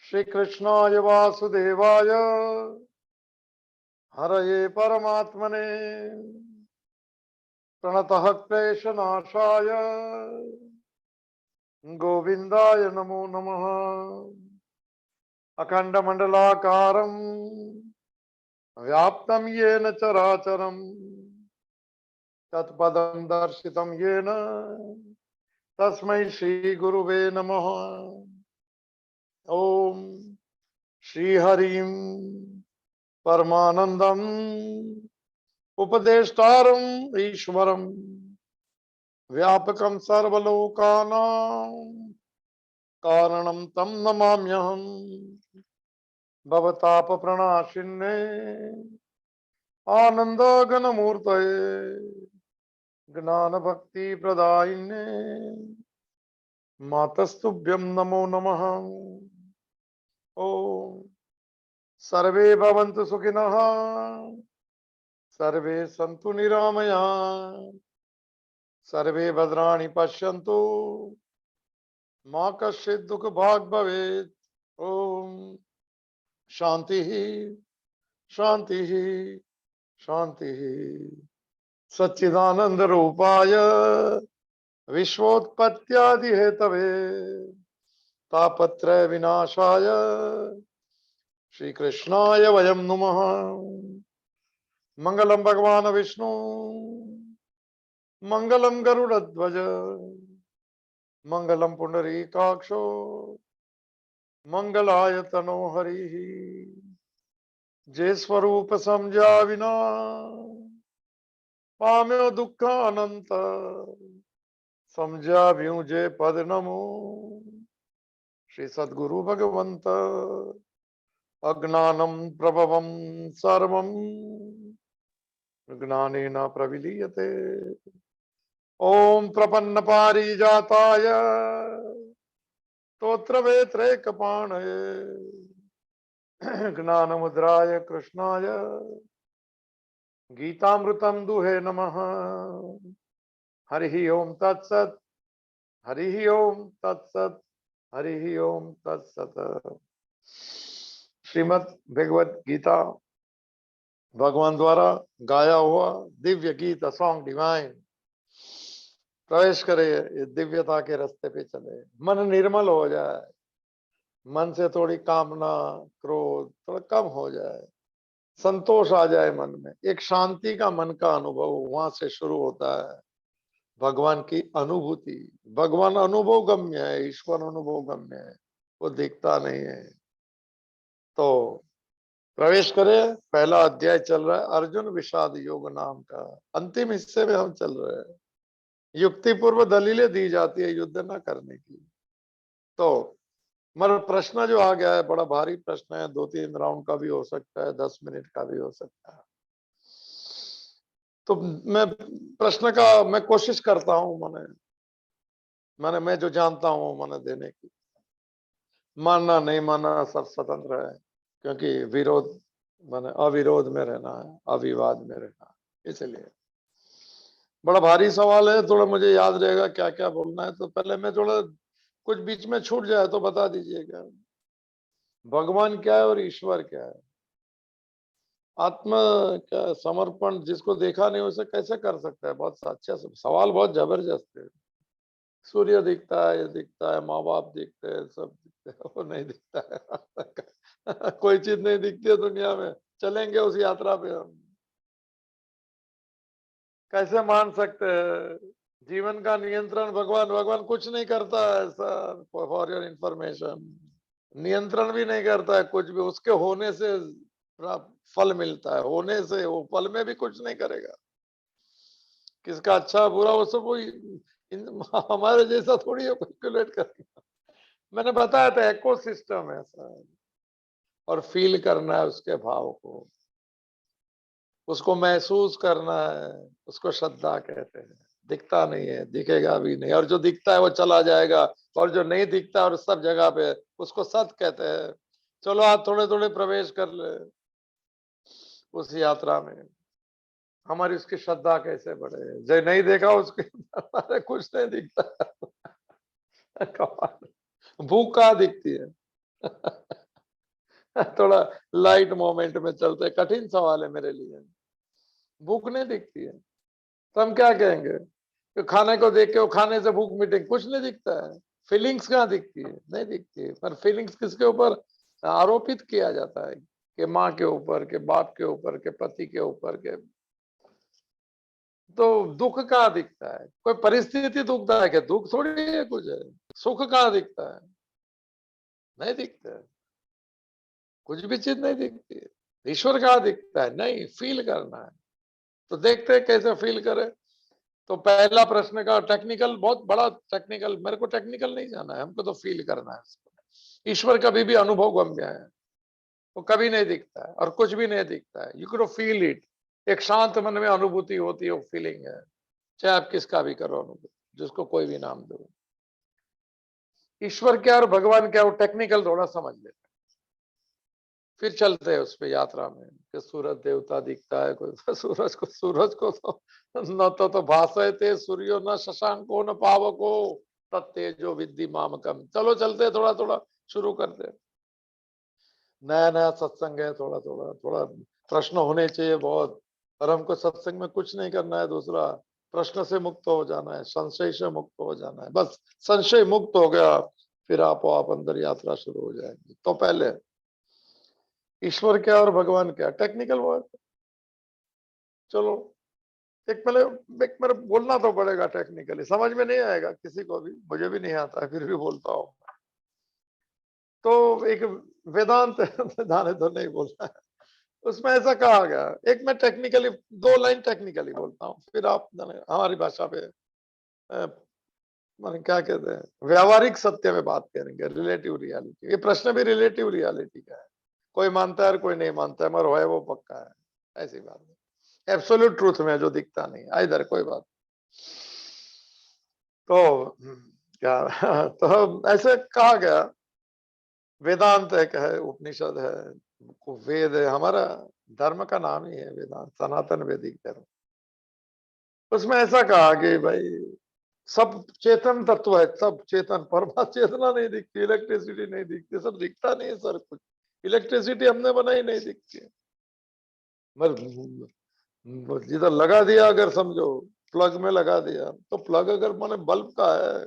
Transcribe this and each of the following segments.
श्री कृष्णाय वासुदेवाय हरये परमात्मने प्रणतः क्लेशनाशाय गोविंदाय नमो नमः। अखंडमंडलाकारं व्याप्तं येन चराचरं तत्पदं दर्शितं येन तस्मै श्री गुरुवे नमः। ओम श्री हरिं परमानंदम उपदेष्टारम् ईश्वरं व्यापकं सर्वलोकानां कारणं तं नमाम्यहम्। भवतापप्रणाशिन्ने आनन्दघनमूर्तये ज्ञानभक्तिप्रदायिन्ने मातस्तुभ्यं नमो नमः। ओम सर्वे भवन्तु सुखिनः सर्वे सन्तु निरामयाः सर्वे भद्राणि पश्यन्तु मां कश्चित् दुःखभाग् भवेत्। ओम शांति शांति शांति। सच्चिदानंद रूपाय विश्वोत्पत्त्यादि हेतवे तापत्रय विनाशाय श्री कृष्णाय वयं नुमः। मंगलम भगवान विष्णु मंगलम गरुड़ध्वज मंगलम पुंडरीकाक्षो मंगलाय तनो हरि। जे स्वरूप समझा विना पाम्यो दुख अनंत समझा भ्यू जे पद नमो श्री सद्गुरु भगवंत। अज्ञानम प्रभवम सर्वम ज्ञानेन प्रविलीयते। ओम प्रपन्न पारिजाताय स्तोत्रवेत्रैकपाणये ज्ञानमुद्राय कृष्णाय गीतामृतं दुहे नमः। हरि ओम तत्सत् हरि ओम तत्सत् हरि ओम तत्सत्। श्रीमद् भगवत गीता भगवान द्वारा गाया हुआ दिव्य गीत, सॉन्ग डिवाइन। प्रवेश करे, ये दिव्यता के रास्ते पे चले, मन निर्मल हो जाए, मन से थोड़ी कामना क्रोध थोड़ा कम हो जाए, संतोष आ जाए मन में, एक शांति का मन का अनुभव वहां से शुरू होता है। भगवान की अनुभूति, भगवान अनुभव गम्य है, ईश्वर अनुभव गम्य है, वो दिखता नहीं है। तो प्रवेश करें, पहला अध्याय चल रहा है अर्जुन विषाद योग नाम का। अंतिम हिस्से में हम चल रहे हैं। युक्ति पूर्व दलीलें दी जाती है युद्ध न करने की। तो मगर प्रश्न जो आ गया है बड़ा भारी प्रश्न है, 2-3 राउंड का भी हो सकता है, 10 मिनट का भी हो सकता है। तो मैं प्रश्न का मैं कोशिश करता हूं मैंने मैं जो जानता हूं मैंने देने की। मानना नहीं मानना सब स्वतंत्र है, क्योंकि विरोध मैंने अविरोध में रहना है, अविवाद में रहना है। इसलिए बड़ा भारी सवाल है, थोड़ा मुझे याद रहेगा क्या क्या बोलना है। तो पहले मैं थोड़ा कुछ बीच में छूट जाए तो बता दीजिएगा। भगवान क्या है और ईश्वर क्या है? आत्म क्या समर्पण जिसको देखा नहीं उसे कैसे कर सकता है? बहुत अच्छा सवाल, बहुत जबरदस्त है। सूर्य दिखता है, ये दिखता है, माँ बाप दिखते हैं, सब दिखते हैं, वो नहीं दिखता है। कोई चीज नहीं दिखती है दुनिया में। चलेंगे उस यात्रा पे हम, कैसे मान सकते हैं? जीवन का नियंत्रण भगवान कुछ नहीं करता है सर, फॉर योर इंफॉर्मेशन। नियंत्रण भी नहीं करता है कुछ भी, उसके होने से फल मिलता है, होने से वो फल में भी कुछ नहीं करेगा। किसका अच्छा बुरा वो सब वही हमारे जैसा थोड़ी है कैलकुलेट करेगा। मैंने बताया था इको सिस्टम है सर, और फील करना है उसके भाव को, उसको महसूस करना है, उसको श्रद्धा कहते हैं। दिखता नहीं है, दिखेगा भी नहीं, और जो दिखता है वो चला जाएगा, और जो नहीं दिखता और सब जगह पे उसको सत कहते हैं। चलो आप थोड़े थोड़े प्रवेश कर ले उस यात्रा में। हमारी उसकी श्रद्धा कैसे बढ़े? जो नहीं देखा उसके हमारे कुछ नहीं दिखता। भूख कहाँ दिखती है? थोड़ा लाइट मोमेंट में चलते हैं, कठिन सवाल है मेरे लिए। भूख नहीं दिखती है तो हम क्या कहेंगे कि खाने को देख के वो खाने से भूख मिटेगी? कुछ नहीं दिखता है। फीलिंग्स कहाँ दिखती है? नहीं दिखती है। पर फीलिंग्स किसके ऊपर आरोपित किया जाता है? कि माँ के ऊपर, के बाप के ऊपर, के पति के ऊपर, के। तो दुख कहाँ दिखता है? कोई परिस्थिति दुखता है? क्या दुख थोड़ी है कुछ है। सुख कहाँ दिखता है? नहीं दिखता है। कुछ भी चीज नहीं दिखती है। ईश्वर कहाँ दिखता है? नहीं, फील करना है। तो देखते हैं कैसे फील करे। तो पहला प्रश्न का टेक्निकल, बहुत बड़ा टेक्निकल, मेरे को टेक्निकल नहीं जाना है, हमको तो फील करना है। ईश्वर कभी भी अनुभव गम्य है, वो कभी नहीं दिखता है और कुछ भी नहीं दिखता है। You can feel it. एक शांत मन में अनुभूति होती है, वो फीलिंग है। चाहे आप किसका भी करो अनुभूति, जिसको कोई भी नाम दो। ईश्वर क्या और भगवान क्या, वो टेक्निकल थोड़ा समझ लेते हैं, फिर चलते हैं उस पे यात्रा में कि सूरज देवता दिखता है कोई। सूरज को तो न तो भासते सूर्यो न शशांको न पावको तत्तेजो विद्धि मामकम। चलो चलते हैं, थोड़ा थोड़ा शुरू करते हैं। नया नया सत्संग है, थोड़ा थोड़ा थोड़ा प्रश्न होने चाहिए बहुत। और हमको सत्संग में कुछ नहीं करना है, दूसरा प्रश्न से मुक्त हो जाना है, संशय से मुक्त हो जाना है। बस संशय मुक्त हो गया, फिर आप अंदर यात्रा शुरू हो जाएगी। तो पहले ईश्वर क्या और भगवान क्या, टेक्निकल वर्ड। चलो एक मेरे बोलना तो पड़ेगा टेक्निकली, समझ में नहीं आएगा किसी को भी, मुझे भी नहीं आता है, फिर भी बोलता हूँ। तो एक वेदांत जाने तो नहीं बोलना है, उसमें ऐसा कहा गया। एक मैं टेक्निकली 2 लाइन टेक्निकली बोलता हूँ, फिर आप हमारी भाषा पे माने क्या कहते हैं, व्यावहारिक सत्य में बात करेंगे, रिलेटिव रियलिटी। ये प्रश्न भी रिलेटिव रियलिटी का है। कोई मानता है और कोई नहीं मानता है, मगर है वो पक्का है, ऐसी बात है। एब्सोल्यूट ट्रूथ में जो दिखता नहीं इधर, कोई बात। तो क्या तो ऐसे कहा गया, वेदांत एक है, उपनिषद है, वेद है, हमारा धर्म का नाम ही है वेदांत, सनातन वैदिक धर्म। उसमें ऐसा कहा कि भाई सब चेतन तत्व है, सब चेतन, परमा चेतना नहीं दिखती, इलेक्ट्रिसिटी नहीं दिखती, सब दिखता नहीं है सर कुछ। इलेक्ट्रिसिटी हमने बनाई, नहीं दिखती है। जिधर लगा दिया, अगर समझो प्लग में लगा दिया, तो प्लग अगर माने बल्ब का है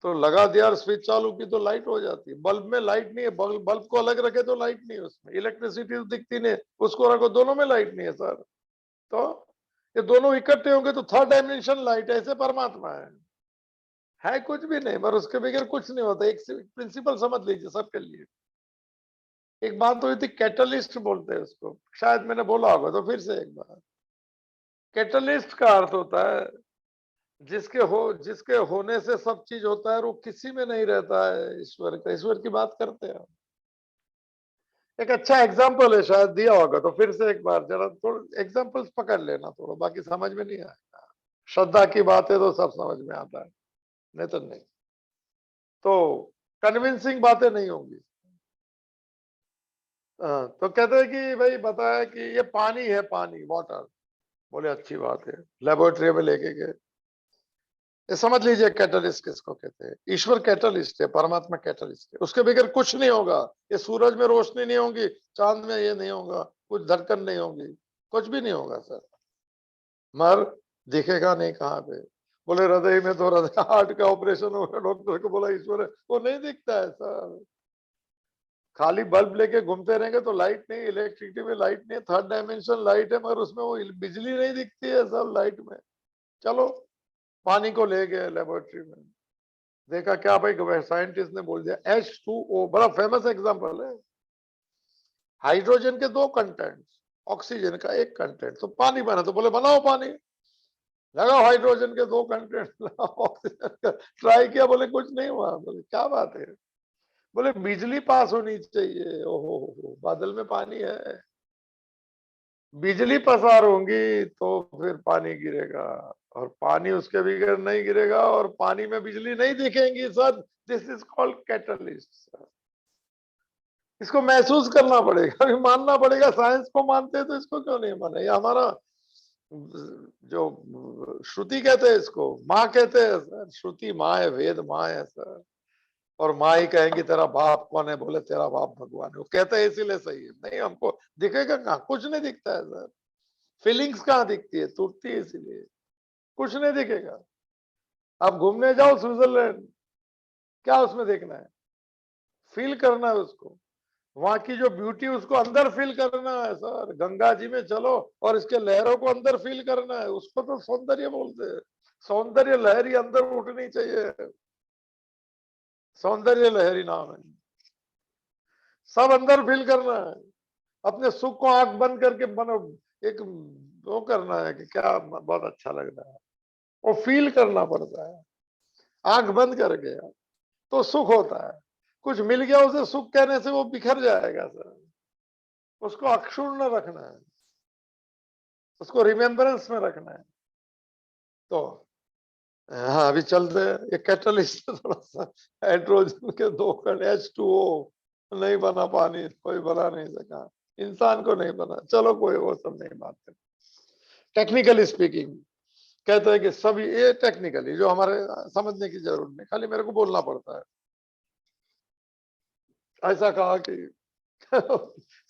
तो लगा दिया और स्विच चालू की तो लाइट हो जाती है। बल्ब में लाइट नहीं है, बल्ब को अलग रखे तो लाइट नहीं है उसमें, इलेक्ट्रिसिटी तो दिखती नहीं, उसको रखो दोनों में लाइट नहीं है सर। तो ये दोनों इकट्ठे होंगे तो थर्ड डायमेंशन लाइट, ऐसे परमात्मा है कुछ भी नहीं, पर उसके बगैर कुछ नहीं होता। एक प्रिंसिपल समझ लीजिए सबके लिए। एक बात हुई थी, कैटलिस्ट बोलते हैं उसको, शायद मैंने बोला होगा तो फिर से एक बार। कैटलिस्ट का अर्थ होता है जिसके होने से सब चीज होता है और वो किसी में नहीं रहता है। ईश्वर का, ईश्वर की बात करते हैं। एक अच्छा एग्जाम्पल है, शायद दिया होगा तो फिर से एक बार जरा थोड़ा एग्जाम्पल्स पकड़ लेना, थोड़ा बाकी समझ में नहीं आएगा। श्रद्धा की बात है तो सब समझ में आता है, नहीं तो नहीं। तो कन्विंसिंग बातें नहीं होंगी। तो कहते हैं कि भाई बताया कि ये पानी है, पानी वाटर। बोले अच्छी बात है, लेबोरेटरी में लेके गए। ये समझ लीजिए कैटलिस्ट किसको कहते हैं। ईश्वर कैटलिस्ट है, परमात्मा कैटलिस्ट है, उसके बगैर कुछ नहीं होगा। ये सूरज में रोशनी नहीं होगी, चांद में ये नहीं होगा, कुछ धड़कन नहीं होगी, कुछ भी नहीं होगा सर। मर दिखेगा नहीं कहाँ पे। बोले हृदय में तो हृदय हार्ट का ऑपरेशन हो गया, डॉक्टर को बोला ईश्वर है, वो नहीं दिखता है सर। खाली बल्ब लेके घूमते रहेंगे तो लाइट नहीं, इलेक्ट्रिसिटी में लाइट नहीं, थर्ड डायमेंशन लाइट है, मगर उसमें वो बिजली नहीं दिखती है सब लाइट में। चलो पानी को ले गए लेबोरेटरी में, देखा क्या भाई, साइंटिस्ट ने बोल दिया H2O, बड़ा फेमस एग्जांपल है। हाइड्रोजन के 2 कंटेंट, ऑक्सीजन का 1 कंटेंट, तो पानी बना, तो बोले बनाओ पानी। लगाओ हाइड्रोजन के 2 कंटेंट, लगाओ ऑक्सीजन का, ट्राई किया, बोले कुछ नहीं हुआ। बोले क्या बात है? बोले बिजली पास होनी चाहिए। ओहो, बादल में पानी है, बिजली पसार होंगी तो फिर पानी गिरेगा, और पानी उसके बगैर नहीं गिरेगा, और पानी में बिजली नहीं दिखेंगी sir. This is called catalyst. इसको महसूस करना पड़ेगा, अभी मानना पड़ेगा। साइंस को मानते हैं तो इसको क्यों नहीं माने? ये हमारा जो श्रुति कहते हैं इसको, माँ कहते हैं सर, श्रुति माँ है, वेद माँ है सर। और माँ ही कहेंगी तेरा बाप कौन है, बोले तेरा बाप भगवान है। वो कहते हैं इसीलिए सही है। नहीं, हमको दिखेगा कहाँ, कुछ नहीं दिखता है सर। फीलिंग्स कहाँ दिखती है, टूटती है, इसीलिए कुछ नहीं दिखेगा। आप घूमने जाओ स्विट्जरलैंड, क्या उसमें देखना है, फील करना है उसको। वहां की जो ब्यूटी उसको अंदर फील करना है सर। गंगा जी में चलो और इसके लहरों को अंदर फील करना है, उसको तो सौंदर्य बोलते हैं। सौंदर्य लहरी अंदर उठनी चाहिए, सौंदर्य लहरी नाम है। सब अंदर फील करना है, अपने सुख को आंख बंद करके बनो, एक वो करना है कि क्या बहुत अच्छा लग रहा है, वो फील करना पड़ता है आंख बंद करके, तो सुख होता है। कुछ मिल गया उसे सुख कहने से वो बिखर जाएगा सर। उसको अक्षुण्ण रखना है, उसको रिमेम्बरेंस में रखना है। तो हाँ, अभी चलते हैं। ये कैटलिस्ट थोड़ा सा, हाइड्रोजन के दो कण H2O नहीं बना, पानी कोई बना नहीं सका, इंसान को नहीं बना। चलो कोई वो सब नहीं बात है। टेक्निकली स्पीकिंग कहते हैं कि सभी, ये टेक्निकली जो हमारे समझने की जरूरत नहीं, खाली मेरे को बोलना पड़ता है। ऐसा कहा कि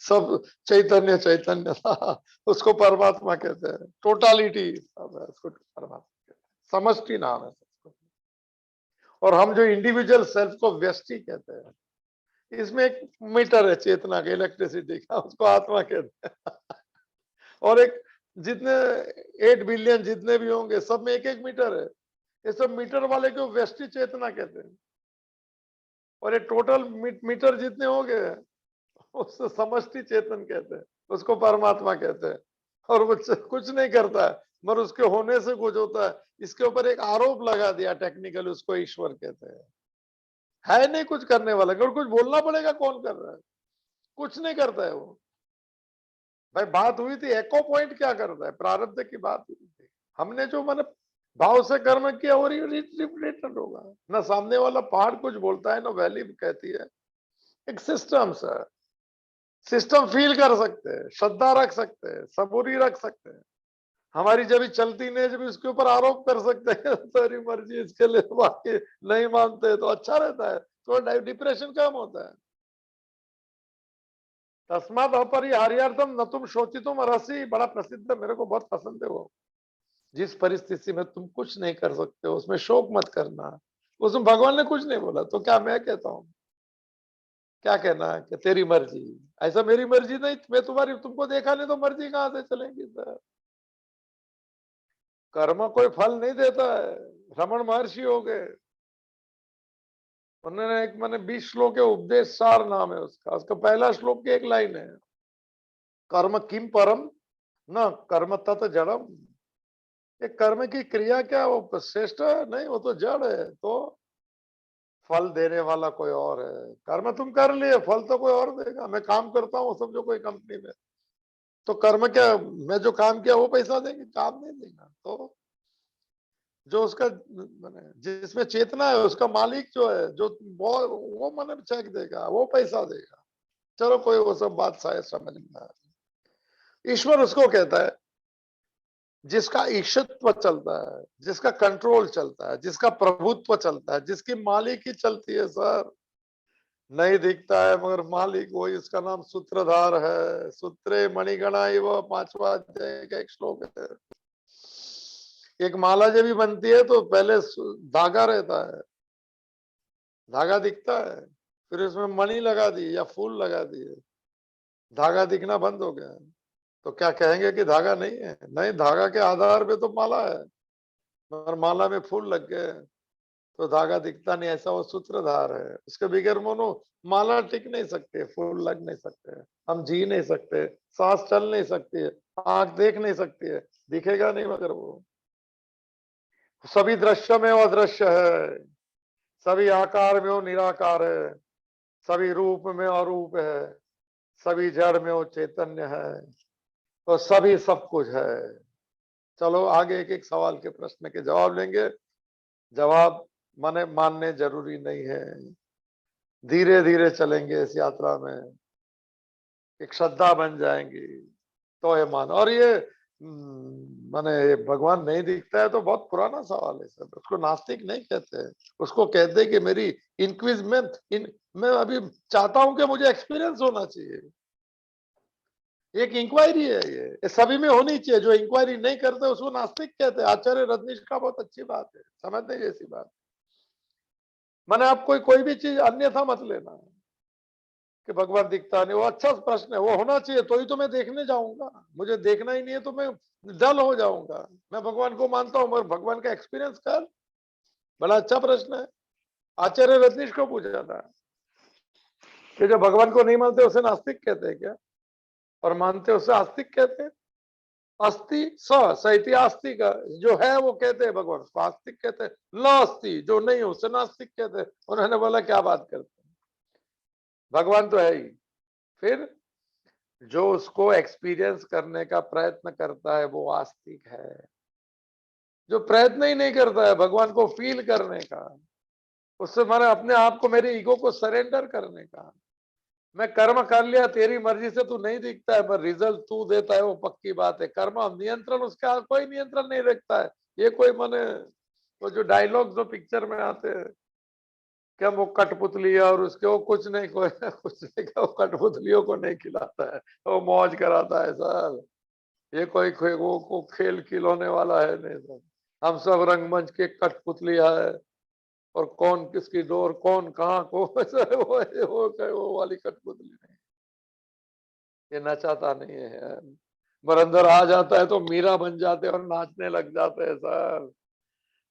सब चैतन्य चैतन्य था, उसको परमात्मा कहते हैं। टोटालिटी सब है, उसको परमात्मा कहते हैं। समष्टि नाम है सबको। और हम जो इंडिविजुअल सेल्फ को व्यष्टि कहते हैं, इसमें एक मीटर है चेतना का, इलेक्ट्रिसिटी का, उसको आत्मा कहते हैं। और एक जितने 8 बिलियन जितने भी होंगे, सब में एक एक मीटर है। ये सब मीटर वाले को व्यष्टि चेतना कहते हैं। और ये टोटल मीटर जितने होंगे, उससे समष्टि चेतन कहते हैं, उसको परमात्मा कहते हैं। और वो कुछ नहीं करता है, मगर उसके होने से कुछ होता है। इसके ऊपर एक आरोप लगा दिया टेक्निकली, उसको ईश्वर कहते हैं। है नहीं कुछ करने वाला, अगर कुछ बोलना पड़ेगा, कौन कर रहा है, कुछ नहीं करता है वो। भाई बात हुई थी, एको पॉइंट क्या करता है, प्रारब्ध की बात हुई थी। हमने जो मैंने भाव से कर्म किया और रिपीटेड होगा ना। सामने वाला पहाड़ कुछ बोलता है ना, वैली कहती है। एक सिस्टम है, सिस्टम फील कर सकते हैं, श्रद्धा रख सकते हैं, सबूरी रख सकते हैं। हमारी जब चलती नहीं, जब इसके ऊपर आरोप कर सकते हैं तेरी मर्जी, इसके लिए बाकी नहीं मानते, तो अच्छा रहता है, तो डिप्रेशन कम होता है। तस्मात अपरिहार्यार्थम न तुम शोचितुम अर्हसि, बड़ा प्रसिद्ध है, मेरे को बहुत पसंद है वो। जिस परिस्थिति में तुम कुछ नहीं कर सकते हो, उसमें शोक मत करना। उसमें भगवान ने कुछ नहीं बोला, तो क्या मैं कहता हूँ, क्या कहना है कि तेरी मर्जी। ऐसा मेरी मर्जी नहीं, मैं तुम्हारी, तुमको देखा नहीं तो मर्जी कहां से चलेंगी सर। कर्म कोई फल नहीं देता है। रमन महर्षि हो गए, उन्होंने एक मैंने 20 श्लोक के उपदेश सार नाम है उसका। उसका पहला श्लोक की एक लाइन है, कर्म किम परम न कर्म तत् जड़म। ये कर्म की क्रिया क्या वो श्रेष्ठ है? नहीं, वो तो जड़ है। तो फल देने वाला कोई और है। कर्म तुम कर लिए, फल तो कोई और देगा। मैं काम करता हूँ समझो कोई कंपनी में, तो कर्म क्या, मैं जो काम किया वो पैसा देंगे? काम नहीं देगा। तो जो उसका मैंने जिसमें चेतना है, उसका मालिक जो है, जो वो मैंने चेक देगा, वो पैसा देगा। चलो कोई वो सब बात शायद समझ में आए। ईश्वर उसको कहता है जिसका ईशत्व चलता है, जिसका कंट्रोल चलता है, जिसका प्रभुत्व चलता है, जिसकी मालिक ही चलती है सर। नहीं दिखता है मगर मालिक वही, उसका नाम सूत्रधार है। सूत्रे मणिगणा, वो 5वां अध्याय का एक श्लोक है। एक माला जब भी बनती है तो पहले धागा रहता है, धागा दिखता है, फिर उसमें मणि लगा दी या फूल लगा दिए, धागा दिखना बंद हो गया। तो क्या कहेंगे कि धागा नहीं है? नहीं, धागा के आधार पे तो माला है, मगर माला में फूल लग गए तो धागा दिखता नहीं। ऐसा वो सूत्रधार है, उसके बगैर मोनो माला टिक नहीं सकते, फूल लग नहीं सकते, हम जी नहीं सकते, सांस चल नहीं सकती है, आंख देख नहीं सकती है, दिखेगा नहीं। मगर वो सभी दृश्य में वो अदृश्य है, सभी आकार में वो निराकार है, सभी रूप में अरूप है, सभी जड़ में वो चैतन्य है, तो सभी सब कुछ है। चलो आगे एक एक सवाल के प्रश्न के जवाब लेंगे। जवाब माने मानने जरूरी नहीं है, धीरे धीरे चलेंगे इस यात्रा में, एक श्रद्धा बन जाएंगी तो ये मान। और ये माने भगवान नहीं दिखता है तो बहुत पुराना सवाल है सर। उसको नास्तिक नहीं कहते हैं, उसको कहते हैं कि मेरी इंक्विजमेंट मैं अभी चाहता हूं कि मुझे एक्सपीरियंस होना चाहिए। एक इंक्वायरी है ये सभी में होनी चाहिए। जो इंक्वायरी नहीं करते उसको नास्तिक कहते हैं। आचार्य रजनीश का बहुत अच्छी बात है, समझने जैसी बात। मैंने आप कोई भी चीज अन्यथा मत लेना कि भगवान दिखता नहीं। वो अच्छा प्रश्न है, वो होना चाहिए तो ही तो मैं देखने जाऊंगा। मुझे देखना ही नहीं है तो मैं डल हो जाऊंगा। मैं भगवान को मानता हूं मगर भगवान का एक्सपीरियंस कर। बड़ा अच्छा प्रश्न है। आचार्य रजनीश को पूछा था कि जो भगवान को नहीं मानते उसे नास्तिक कहते हैं क्या, और मानते उसे आस्तिक कहते हैं। अस्थि सहित आस्ति का जो है वो कहते हैं भगवान को आस्तिक कहते हैं। ल अस्थि जो नहीं है उसे नास्तिक कहते हैं। उन्होंने बोला क्या बात करते हैं, भगवान तो है ही। फिर जो उसको एक्सपीरियंस करने का प्रयत्न करता है वो आस्तिक है। जो प्रयत्न ही नहीं करता है भगवान को फील करने का, उससे मैंने अपने आप को, मेरे ईगो को सरेंडर करने का, मैं कर्म कर लिया तेरी मर्जी से तू नहीं दिखता है पर रिजल्ट तू देता है वो पक्की बात है। कर्म नियंत्रण उसका कोई नियंत्रण नहीं रखता है। ये कोई माने वो जो डायलॉग जो पिक्चर में आते हैं क्या, वो कठपुतली है और उसके वो कुछ नहीं कोई कुछ नहीं, वो कठपुतलियों को नहीं खिलाता है, वो मौज कराता है सर। ये कोई वो खेल खिलौने वाला है नहीं सर। हम सब रंगमंच के कठपुतलियां है और कौन किसकी डोर कौन कहाँ को सर वो वाली कठपुतली नहीं। ये नचाता नहीं है यार, पर अंदर आ जाता है तो मीरा बन जाते हैं और नाचने लग जाते हैं सर।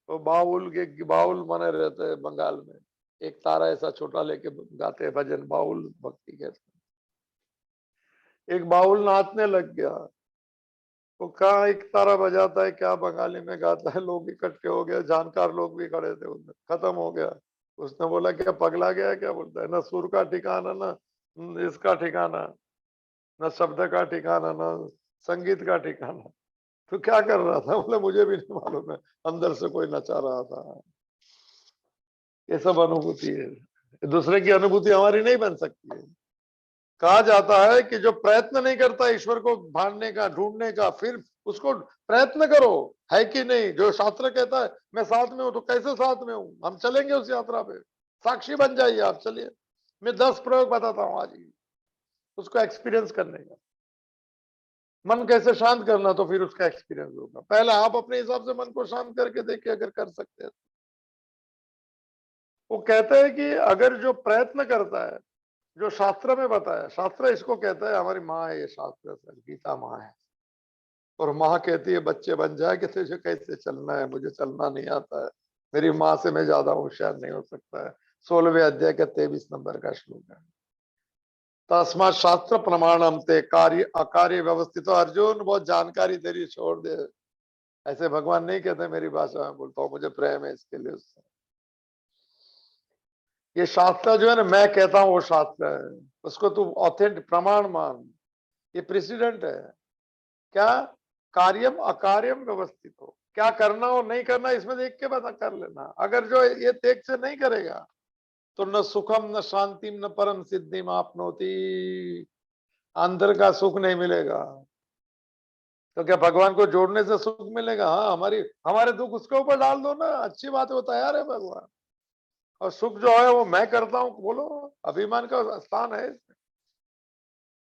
तो बाउल माने रहते हैं बंगाल में। एक तारा ऐसा छोटा लेके गाते हैं भजन, बाउल भक्ति कहते हैं। एक बाउल नाचने लग गया, वो कहा एक तारा बजाता है क्या बंगाली में गाता है, लोग इकट्ठे हो गए, जानकार लोग भी खड़े थे उधर, खत्म हो गया। उसने बोला क्या पगला गया क्या, बोलता है ना सुर का ठिकाना ना इसका ठिकाना, न शब्द का ठिकाना, न संगीत का ठिकाना। तो क्या कर रहा था, बोले मुझे भी नहीं मालूम है, अंदर से कोई नचा रहा था। ये सब अनुभूति है, दूसरे की अनुभूति हमारी नहीं बन सकती है। कहा जाता है कि जो प्रयत्न नहीं करता ईश्वर को भांडने का ढूंढने का, फिर उसको प्रयत्न करो, है कि नहीं। जो शास्त्र कहता है मैं साथ में हूं, तो कैसे साथ में हूं, हम चलेंगे उस यात्रा पे, साक्षी बन जाइए आप, चलिए। मैं 10 प्रयोग बताता हूं आज ही उसको एक्सपीरियंस करने का। मन कैसे शांत करना, तो फिर उसका एक्सपीरियंस होगा। पहले आप अपने हिसाब से मन को शांत करके देखिए अगर कर सकते हैं। वो कहते हैं कि अगर जो प्रयत्न करता है, जो शास्त्र में बताया, शास्त्र इसको कहता है, हमारी माँ है ये शास्त्र सर, गीता माँ है। और माँ कहती है बच्चे बन जाए कि तुझे कैसे चलना है, मुझे चलना नहीं आता है, मेरी माँ से मैं ज्यादा होशियार नहीं हो सकता है। 16वें अध्याय का 23 नंबर का श्लोक है। तस्मात् शास्त्र प्रमाणम ते कार्य अकार्य व्यवस्थित। अर्जुन बहुत जानकारी तेरी छोड़ दे, ऐसे भगवान नहीं कहते, मेरी भाषा में बोलता हूँ, मुझे प्रेम है इसके लिए उससे। ये शास्त्र जो है ना, मैं कहता हूँ वो शास्त्र है, उसको तू ऑथेंटिक प्रमाण मान। ये प्रेसिडेंट है क्या, कार्यम अकार्यम व्यवस्थित हो, क्या करना हो नहीं करना इसमें देख के पता कर लेना। अगर जो ये देख से नहीं करेगा तो न सुखम न शांतिम न परम सिद्धिम आपनोति, अंदर का सुख नहीं मिलेगा। तो क्या भगवान को जोड़ने से सुख मिलेगा? हाँ, हमारे दुख उसके ऊपर डाल दो ना, अच्छी बात है, वो तैयार है भगवान। और सुख जो है वो मैं करता हूँ बोलो, अभिमान का स्थान है इसमें।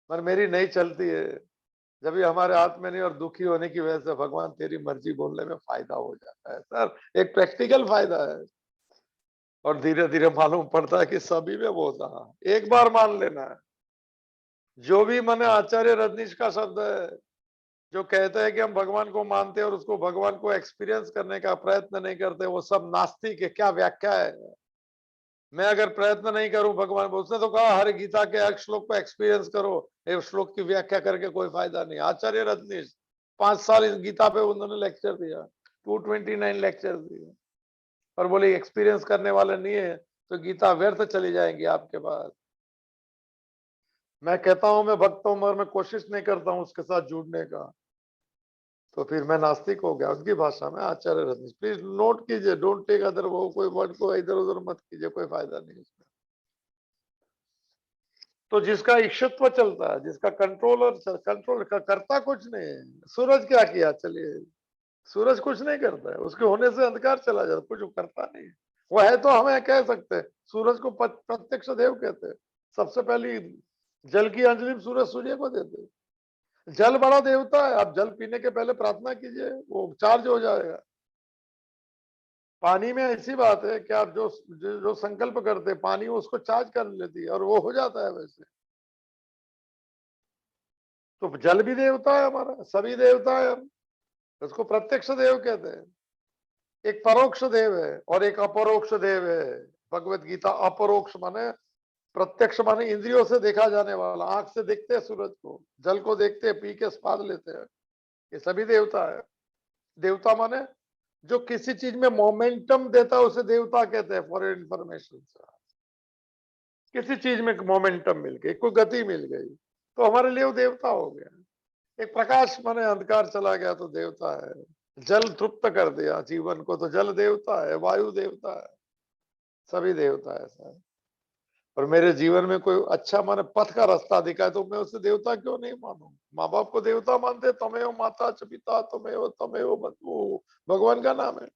पर मेरी नहीं चलती है, जब भी हमारे हाथ में नहीं, और दुखी होने की वजह से भगवान तेरी मर्जी बोलने में फायदा हो जाता है सर, एक प्रैक्टिकल फायदा है। और धीरे धीरे मालूम पड़ता है कि सभी में वो था। एक बार मान लेना है, जो भी मैंने आचार्य रजनीश का शब्द है जो कहते हैं कि हम भगवान को मानते हैं और उसको भगवान को एक्सपीरियंस करने का प्रयत्न नहीं करते, वो सब नास्तिक है। क्या व्याख्या है, मैं अगर प्रयत्न नहीं करूं भगवान, उसने तो कहा हर गीता के एक श्लोक को एक्सपीरियंस करो, एक श्लोक की व्याख्या करके कोई फायदा नहीं। आचार्य रजनीश 5 साल इस गीता पे उन्होंने लेक्चर दिया, 229 लेक्चर दिए, और बोले एक्सपीरियंस करने वाले नहीं है तो गीता व्यर्थ चली जाएंगी आपके पास। मैं कहता हूं मैं भक्त हूं मगर मैं कोशिश नहीं करता हूं उसके साथ जुड़ने का, तो फिर मैं नास्तिक हो गया। उनकी भाषा में आचार्य रजनीश, प्लीज नोट कीजिए, डोंट टेक अदर, वो कोई वर्ड को इधर उधर मत कीजिए, कोई फायदा नहीं इसमें। तो जिसका ईशत्व चलता है, जिसका कंट्रोल का करता कुछ नहीं है। सूरज क्या किया, चलिए सूरज कुछ नहीं करता है, उसके होने से अंधकार चला जाता, कुछ वो करता नहीं है। वो है तो हमें कह सकते हैं, सूरज को प्रत्यक्ष देव कहते हैं। सबसे पहली जल की अंजलि सूरज सूर्य को देते हैं। जल बड़ा देवता है, आप जल पीने के पहले प्रार्थना कीजिए, वो चार्ज हो जाएगा। पानी में ऐसी बात है कि आप जो संकल्प करते हैं, पानी उसको चार्ज कर लेती है और वो हो जाता है वैसे। तो जल भी देवता है हमारा, सभी देवता है हम, उसको प्रत्यक्ष देव कहते हैं। एक परोक्ष देव है और एक अपरोक्ष देव है। भगवत गीता अपरोक्ष माने, प्रत्यक्ष माने इंद्रियों से देखा जाने वाला, आंख से देखते हैं सूरज को, जल को देखते हैं, पी के स्वाद लेते हैं, ये सभी देवता है। देवता माने जो किसी चीज में मोमेंटम देता है उसे देवता कहते हैं। फॉर इंफॉर्मेशन, किसी चीज में मोमेंटम मिल गई, कोई गति मिल गई, तो हमारे लिए वो देवता हो गया। एक प्रकाश माने अंधकार चला गया तो देवता है। जल तृप्त कर दिया जीवन को तो जल देवता है, वायु देवता है, सभी देवता है ऐसा है। और मेरे जीवन में कोई अच्छा माने पथ का रास्ता दिखाए तो मैं उसे देवता क्यों नहीं मानूं। माँ बाप को देवता मानते, तमेव माता च पिता तमेव बंधु, भगवान का नाम है।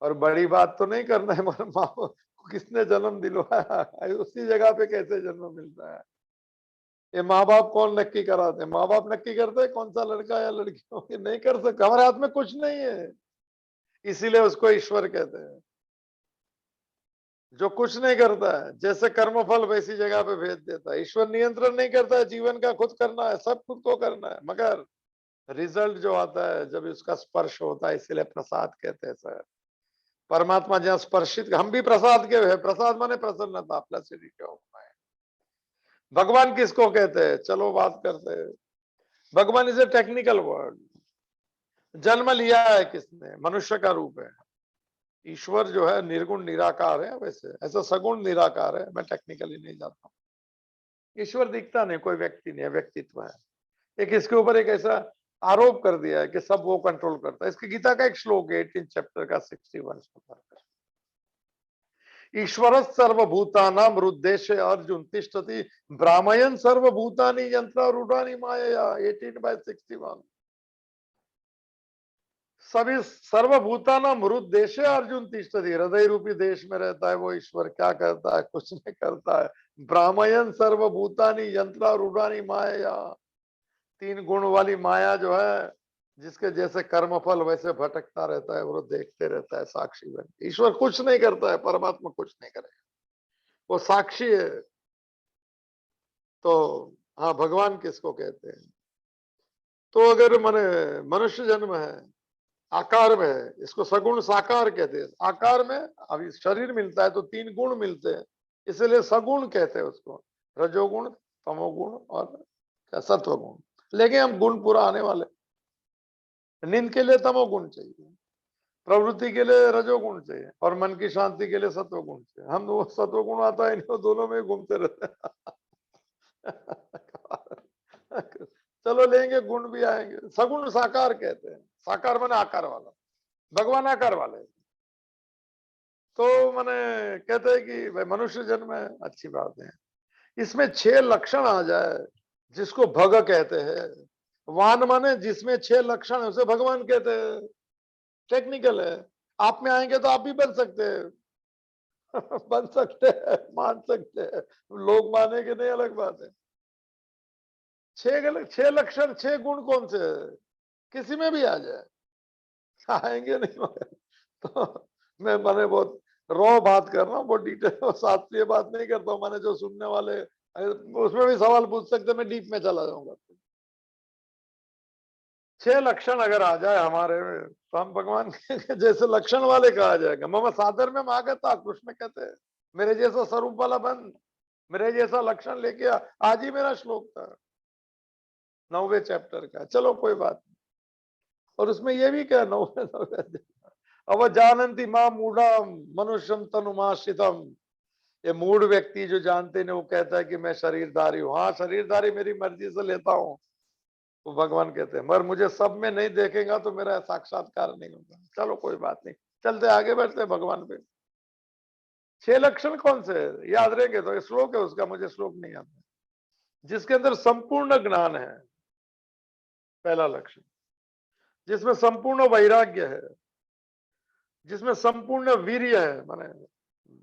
और बड़ी बात तो नहीं करना है, माँ बाप को किसने जन्म दिलवाया, उसी जगह पे कैसे जन्म मिलता है। ये माँ बाप कौन नक्की कराते हैं? माँ बाप नक्की करते हैं कौन सा लड़का या लड़की होगी, नहीं कर सकते, हमारे हाथ में कुछ नहीं है। इसीलिए उसको ईश्वर कहते हैं, जो कुछ नहीं करता है, जैसे कर्मफल वैसी जगह पे भेज देता है। ईश्वर नियंत्रण नहीं करता है, जीवन का खुद करना है, सब खुद को करना है, मगर रिजल्ट जो आता है जब उसका स्पर्श होता है, इसीलिए प्रसाद कहते हैं सर। परमात्मा जहाँ स्पर्शित, हम भी प्रसाद के हैं, प्रसाद माने प्रसन्नता, प्लसिटी क्या होता है। भगवान किसको कहते हैं, चलो बात करते हैं। भगवान इज ए टेक्निकल वर्ड। जन्म लिया है किसने, मनुष्य का रूप है। ईश्वर जो है निर्गुण निराकार है, वैसे ऐसा सगुण निराकार है, मैं टेक्निकली नहीं जाता हूँ। ईश्वर दिखता नहीं, कोई व्यक्ति नहीं है, व्यक्तित्व है। एक इसके ऊपर एक ऐसा आरोप कर दिया है कि सब वो कंट्रोल करता है। इसके गीता का एक श्लोक है 18 चैप्टर का 61 श्लोक, ईश्वर सर्वभूतानां हृद्देशे अर्जुन तिष्ठति ब्राह्मयन सर्वभूतानि यंत्रारूढ़ानि मायया, 18/61। सभी सर्वभूतानां हृद्देशे अर्जुन तिष्ठति, हृदय रूपी देश में रहता है वो ईश्वर। क्या करता है, कुछ नहीं करता है। ब्राह्मयन सर्वभूतानि यंत्रारूढ़ानि मायया, तीन गुण वाली माया जो है, जिसके जैसे कर्मफल वैसे भटकता रहता है, वो देखते रहता है साक्षी बन। ईश्वर कुछ नहीं करता है, परमात्मा कुछ नहीं करेगा, वो साक्षी है। तो हाँ, भगवान किसको कहते हैं? तो अगर माने मनुष्य जन्म है, आकार में है, इसको सगुण साकार कहते हैं। आकार में अभी शरीर मिलता है तो तीन गुण मिलते हैं, इसलिए सगुण कहते हैं उसको, रजोगुण, तमोगुण और क्या, सत्वगुण। लेकिन हम गुण पूरा आने वाले। नींद के लिए तमोगुण चाहिए, प्रवृत्ति के लिए रजोगुण चाहिए, और मन की शांति के लिए सत्वगुण चाहिए। हम वो सत्वगुण आता है नहीं, वो दोनों में घूमते रहते हैं। चलो लेंगे, गुण भी आएंगे। सगुण साकार कहते हैं, साकार माने आकार वाला, भगवान आकार वाले। तो मैंने कहते हैं कि भाई मनुष्य जन्म है, अच्छी बात है। इसमें 6 लक्षण आ जाए, जिसको भग कहते हैं। वान माने जिसमें 6 लक्षण है, उसे भगवान कहते हैं। टेक्निकल है, आप में आएंगे तो आप भी बन सकते हैं। बन सकते हैं, मान सकते हैं, लोग मानेंगे नहीं, अलग बात है। 6 लक्षण, 6 गुण कौन से है? किसी में भी आ जाए, आएंगे नहीं मगर। तो मैं मैंने बहुत रॉ बात कर रहा हूँ, बहुत डिटेल और शास्त्रीय बात नहीं करता हूँ। मैंने जो सुनने वाले उसमें भी सवाल पूछ सकते, मैं डीप में चला जाऊंगा। 6 लक्षण अगर आ जाए हमारे में, तो हम भगवान के जैसे लक्षण वाले कहा जाएगा। मम सादर में मांगता, कृष्ण कहते हैं, मेरे जैसा स्वरूप वाला बन, मेरे जैसा लक्षण लेके आ। आज ही मेरा श्लोक था 9वें चैप्टर का, चलो कोई बात नहीं। और उसमें ये भी क्या, 9वें अब जानती माँ मूढ़ा मनुष्यम तनुमाश्रितम, ये मूढ़ व्यक्ति जो जानते नहीं, वो कहता है कि मैं शरीरधारी हूँ। हाँ, शरीरधारी मेरी मर्जी से लेता हूँ, वो भगवान कहते हैं, मगर मुझे सब में नहीं देखेगा तो मेरा साक्षात्कार नहीं होगा। चलो कोई बात नहीं, चलते आगे बढ़ते भगवान पे। 6 लक्षण कौन से है? याद रहेंगे तो, श्लोक है उसका, मुझे श्लोक नहीं आता, जिसके अंदर संपूर्ण ज्ञान है, पहला लक्षण, जिसमें संपूर्ण वैराग्य है, जिसमें संपूर्ण वीर्य है, माने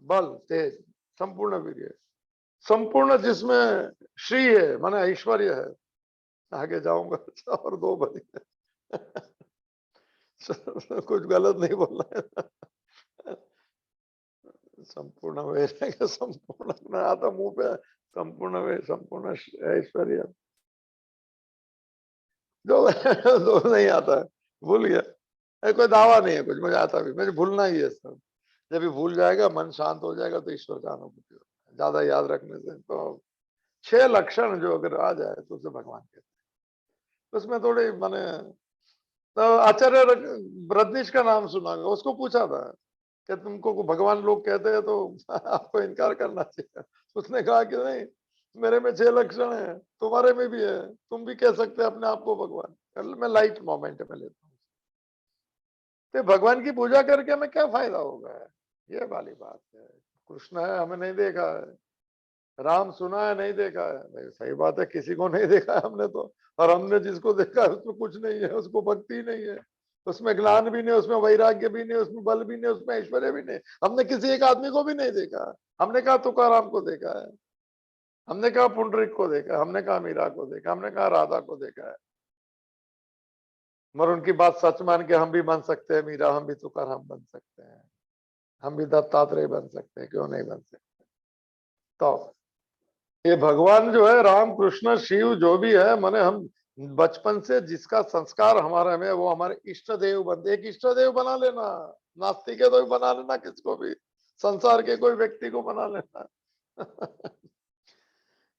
बल तेज, संपूर्ण वीर्य, संपूर्ण जिसमें श्री है, माने ऐश्वर्य है। आगे जाऊंगा और 2 बजे कुछ गलत नहीं बोलना है। संपूर्ण वैराग्य, संपूर्ण आता मुंह पे, संपूर्ण वे, संपूर्ण ऐश्वर्य, जो जो नहीं आता है, भूल गया। कोई दावा नहीं है कुछ, मुझे आता भी, मुझे भूलना ही है सब। जब भी भूल जाएगा, मन शांत हो जाएगा, तो ईश्वर का अनुभूति होता है। ज्यादा याद रखने से तो 6 लक्षण जो अगर आ जाए तो उसे भगवान कहते हैं। उसमें थोड़ी माने, तो आचार्य रजनीश का नाम सुना होगा, उसको पूछा था कि तुमको को भगवान लोग कहते हैं तो आपको इनकार करना चाहिए। उसने कहा कि नहीं, मेरे में 6 लक्षण है, तुम्हारे में भी है, तुम भी कह सकते हैं अपने आप को भगवान। मैं लाइट मोमेंट में लेता हूँ, तो भगवान की पूजा करके हमें क्या फायदा होगा, ये वाली बात है। कृष्ण है, हमें नहीं देखा है, राम सुना है, नहीं देखा है, नहीं सही बात है, किसी को नहीं देखा है हमने तो। और हमने जिसको देखा है उसमें कुछ नहीं है, उसको भक्ति नहीं है, उसमें ज्ञान भी नहीं, उसमें वैराग्य भी नहीं, उसमें बल भी नहीं, उसमें ऐश्वर्य भी नहीं। हमने किसी एक आदमी को भी नहीं देखा। हमने कहा तुकाराम को देखा है, हमने कहा पुंडरीक को देखा, हमने कहा मीरा को देखा, हमने कहा राधा को देखा है। मगर उनकी बात सच मान के हम भी बन सकते हैं मीरा, हम भी तुकाराम बन सकते हैं, हम भी दत्तात्रेय बन सकते हैं, क्यों नहीं बन सकते। तो ये भगवान जो है, राम कृष्ण शिव जो भी है, माने हम बचपन से जिसका संस्कार हमारे में, वो हमारे इष्ट देव बनते। एक इष्ट देव बना लेना, नास्तिक है तो भी बना लेना, किसको भी, संसार के कोई व्यक्ति को बना लेना।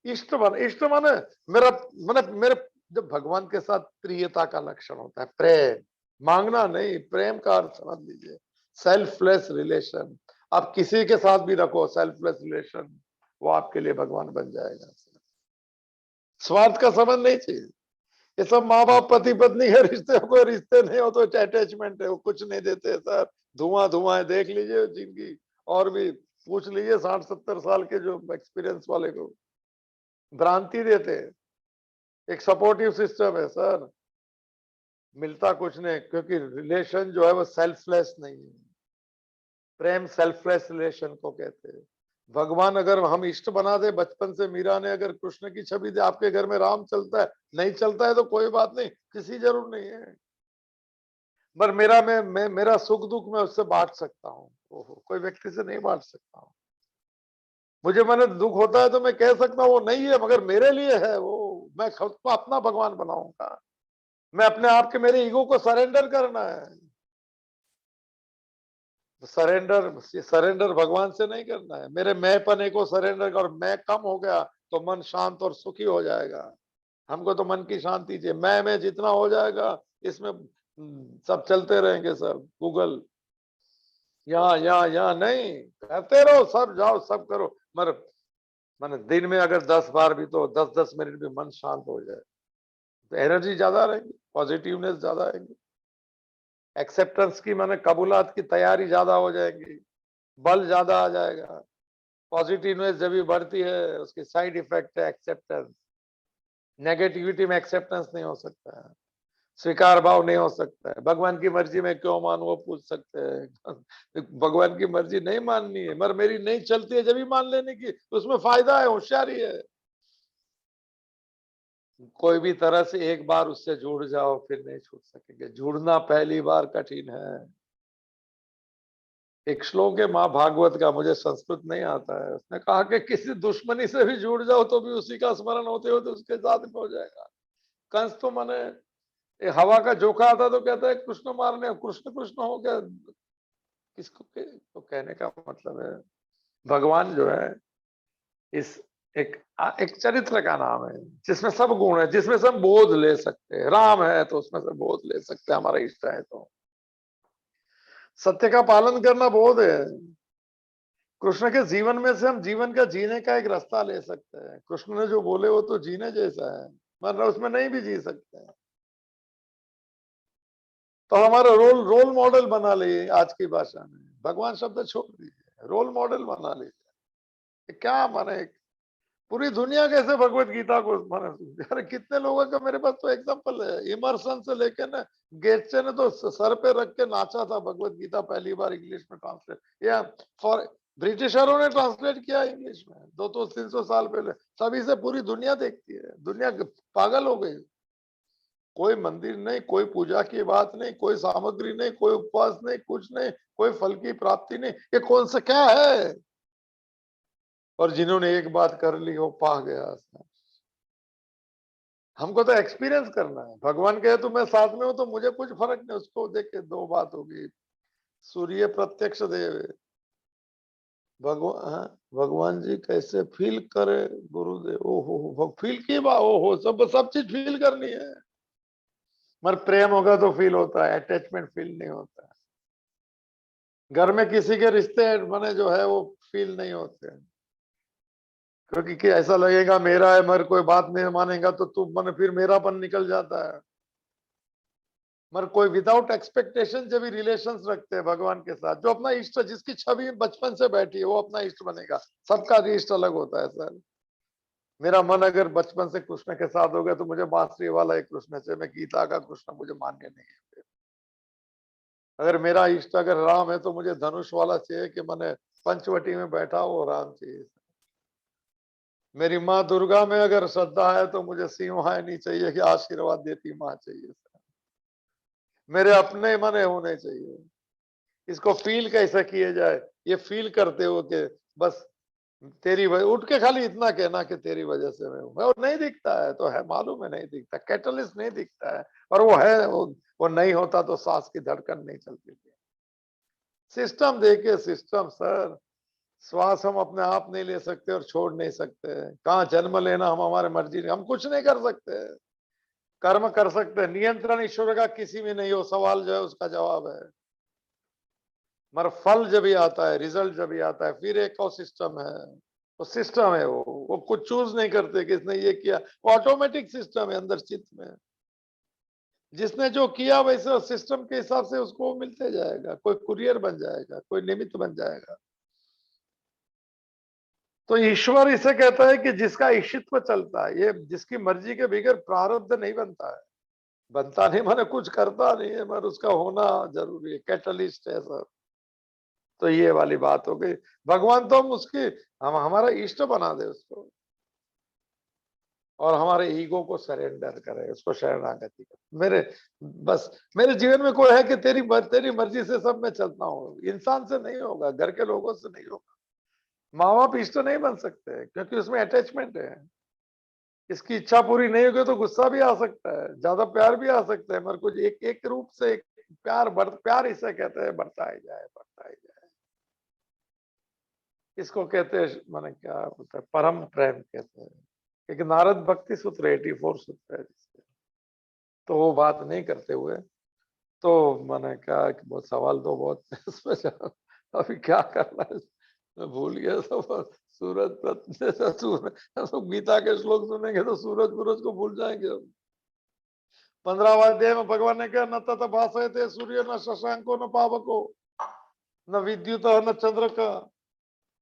इष्ट माने मेरा, माने मेरे, जब भगवान के साथ प्रियता का लक्षण होता है, प्रेम, मांगना नहीं, प्रेम का अर्थ समझ लीजिए, सेल्फलेस रिलेशन। आप किसी के साथ भी रखो सेल्फलेस रिलेशन, वो आपके लिए भगवान बन जाएगा। स्वार्थ का संबंध नहीं चाहिए। ये सब माँ बाप पति पत्नी के रिश्ते, कोई रिश्ते नहीं हो तो अटैचमेंट है, वो कुछ नहीं देते सर, धुआं धुआं है। देख लीजिए जिनकी, और भी पूछ लीजिए 60-70 साल के जो एक्सपीरियंस वाले को, भ्रांति देते हैं। एक सपोर्टिव सिस्टम है सर, मिलता कुछ नहीं, क्योंकि रिलेशन जो है वो सेल्फलेस नहीं है। प्रेम सेल्फलेस रिलेशन को कहते हैं। भगवान अगर हम इष्ट बना दे, बचपन से मीरा ने अगर कृष्ण की छवि दे, आपके घर में राम चलता है, नहीं चलता है तो कोई बात नहीं, किसी जरूर नहीं है। पर मेरा सुख दुख मैं उससे बांट सकता हूँ, कोई व्यक्ति से नहीं बांट सकता हूँ। मुझे मैंने दुख होता है तो मैं कह सकता हूँ वो नहीं है, मगर मेरे लिए है वो, मैं खुद को अपना भगवान बनाऊंगा। मैं अपने आप के, मेरे ईगो को सरेंडर करना है। सरेंडर, सरेंडर भगवान से नहीं करना है, मेरे मैं पने को सरेंडर कर। मैं कम हो गया तो मन शांत और सुखी हो जाएगा। हमको तो मन की शांति चाहिए। मैं जितना हो जाएगा, इसमें सब चलते रहेंगे, सब गूगल, यहाँ नहीं, करते रहो, सब जाओ सब करो। मगर मैंने दिन में अगर 10 बार भी, तो 10-10 मिनट भी मन शांत हो जाए, तो एनर्जी ज्यादा रहेगी, पॉजिटिवनेस ज्यादा आएगी, एक्सेप्टेंस की माने कबूलात की तैयारी ज्यादा हो जाएगी, बल ज्यादा आ जाएगा। पॉजिटिवनेस जब भी बढ़ती है, उसकी साइड इफेक्ट है एक्सेप्टेंस। नेगेटिविटी में एक्सेप्टेंस नहीं हो सकता है, स्वीकार भाव नहीं हो सकता है। भगवान की मर्जी में क्यों मानू, वो पूछ सकते हैं। भगवान की मर्जी नहीं माननी है, मगर मेरी नहीं चलती है, जब भी मान लेने की, तो उसमें फायदा है, होशियारी है। कोई भी तरह से एक बार उससे जुड़ जाओ, फिर नहीं छूट सकेंगे। जुड़ना पहली बार कठिन है। एक श्लोक है माँ भागवत का, मुझे संस्कृत नहीं आता है, उसने कहा कि किसी दुश्मनी से भी जुड़ जाओ तो भी उसी का स्मरण होते होते उसके साथ में हो जाएगा। कंस तो माने हवा का झोंका आता तो कहता है कृष्ण मारने, कृष्ण कृष्ण हो गया, किसको तो कहने का मतलब है, भगवान जो है इस एक एक चरित्र का नाम है, जिसमें सब गुण है, जिसमें सब बोध ले सकते हैं। राम है तो उसमें से बोध ले सकते हैं, हमारा इष्ट है तो। सत्य का पालन करना बोध है। कृष्ण के जीवन में से हम जीवन का जीने का एक रास्ता ले सकते हैं। कृष्ण ने जो बोले वो तो जीने जैसा है, मतलब उसमें नहीं भी जी सकते हैं, तो हमारा रोल मॉडल बना लिए। आज की भाषा में भगवान शब्द छोड़ दीजिए, रोल मॉडल बना लीजिए। क्या माने, पूरी दुनिया कैसे भगवत गीता को माने, यार कितने लोगों का मेरे पास तो एग्जांपल है। इमर्सन से लेके ना गेट्से ने तो सर पे रख के नाचा था भगवत गीता पहली बार इंग्लिश में ट्रांसलेट, या फॉर ब्रिटिशरों ने ट्रांसलेट किया इंग्लिश में 200-300 साल पहले। सभी से पूरी दुनिया देखती है, दुनिया पागल हो गई। कोई मंदिर नहीं, कोई पूजा की बात नहीं, कोई सामग्री नहीं, कोई उपवास नहीं, कुछ नहीं, कोई फल की प्राप्ति नहीं, ये कौन सा क्या है। और जिन्होंने एक बात कर ली वो पा गया। हमको तो एक्सपीरियंस करना है। भगवान कहे तो मैं साथ में हूं तो मुझे कुछ फर्क नहीं। उसको देख के दो बात होगी, सूर्य प्रत्यक्ष देव है। भगवान, हाँ, भगवान जी कैसे फील करे गुरुदेव, ओहो फील की बात, ओहो सब सब चीज फील करनी है। मगर प्रेम होगा तो फील होता है, अटैचमेंट फील नहीं होता है। घर में किसी के रिश्ते बने जो है वो फील नहीं होते हैं, क्योंकि कि ऐसा लगेगा मेरा है, मगर कोई बात नहीं मानेगा तो तू मन फिर मेरापन निकल जाता है। मगर कोई विदाउट एक्सपेक्टेशन जब भी रिलेशंस रखते हैं भगवान के साथ, जो अपना इष्ट, जिसकी छवि बचपन से बैठी है वो अपना इष्ट बनेगा। सबका इष्ट अलग होता है सर। मेरा मन अगर बचपन से कृष्ण के साथ हो गया तो मुझे बांसुरी वाला एक कृष्ण चाहिए, मैं गीता का कृष्ण मुझे मान्य नहीं है। अगर मेरा इष्ट अगर राम है तो मुझे धनुष वाला चाहिए कि मैंने पंचवटी में बैठा हो राम चाहिए। मेरी माँ दुर्गा में अगर श्रद्धा है तो मुझे सिंहायनी चाहिए कि आशीर्वाद देती माँ चाहिए। मेरे अपने मन होने चाहिए। इसको फील कैसे किए जाए, ये फील करते हो कि बस तेरी वजह, उठ के खाली इतना कहना कि तेरी वजह से मैं हूं। और नहीं दिखता है तो है, मालूम है नहीं दिखता, कैटलिस्ट नहीं दिखता है, और वो है, वो नहीं होता तो सांस की धड़कन नहीं चलती थी। सिस्टम देखे सिस्टम सर। श्वास हम अपने आप नहीं ले सकते और छोड़ नहीं सकते। कहाँ जन्म लेना हम हमारे मर्जी नहीं, हम कुछ नहीं कर सकते। कर्म कर सकते हैं, नियंत्रण ईश्वर का किसी में नहीं हो, सवाल जो है उसका जवाब है। मगर फल जब भी आता है, रिजल्ट जब भी आता है, फिर एक और सिस्टम है। वो सिस्टम है, वो कुछ चूज नहीं करते कि इसने ये किया, वो ऑटोमेटिक सिस्टम है अंदर चित्त में। जिसने जो किया वैसे सिस्टम के हिसाब से उसको मिलते जाएगा। कोई कुरियर बन जाएगा, कोई निमित्त बन जाएगा। तो ईश्वर इसे कहता है कि जिसका ईशित्व चलता है, ये जिसकी मर्जी के बगैर प्रारब्ध नहीं बनता है। बनता नहीं माने कुछ करता नहीं है, मगर उसका होना जरूरी है, कैटलिस्ट है सर। तो ये वाली बात हो गई। भगवान तो हम उसकी, हम हमारा इष्ट बना दे उसको, और हमारे ईगो को सरेंडर करे, उसको शरणागति करे। मेरे बस मेरे जीवन में कोई है कि तेरी मर्जी से सब मैं चलता हूँ, इंसान से नहीं होगा, घर के लोगों से नहीं होगा। माँ बाप इष्ट नहीं बन सकते क्योंकि उसमें अटैचमेंट है। इसकी इच्छा पूरी नहीं होगी तो गुस्सा भी आ सकता है, ज्यादा प्यार भी आ सकता है, मगर कुछ एक एक रूप से एक प्यार इसे कहते हैं, बढ़ता ही जाए बढ़ता ही जाए। इसको कहते हैं माने क्या होता है, परम प्रेम कहते हैं। एक नारद भक्ति सूत्र 84 सूत्र है जिसके, तो वो बात नहीं करते हुए, तो मैंने कहा कि बहुत सवाल तो बहुत इसमें अभी क्या करना है, मैं भूल गया सब। सूरज तो गीता के श्लोक सुनेंगे तो सूरज सूरज को भूल जाएंगे हम। 15वां अध्याय में भगवान ने कहा, न तत भासयते सूर्य न शशांको न पावको न विद्युत न चंद्र का,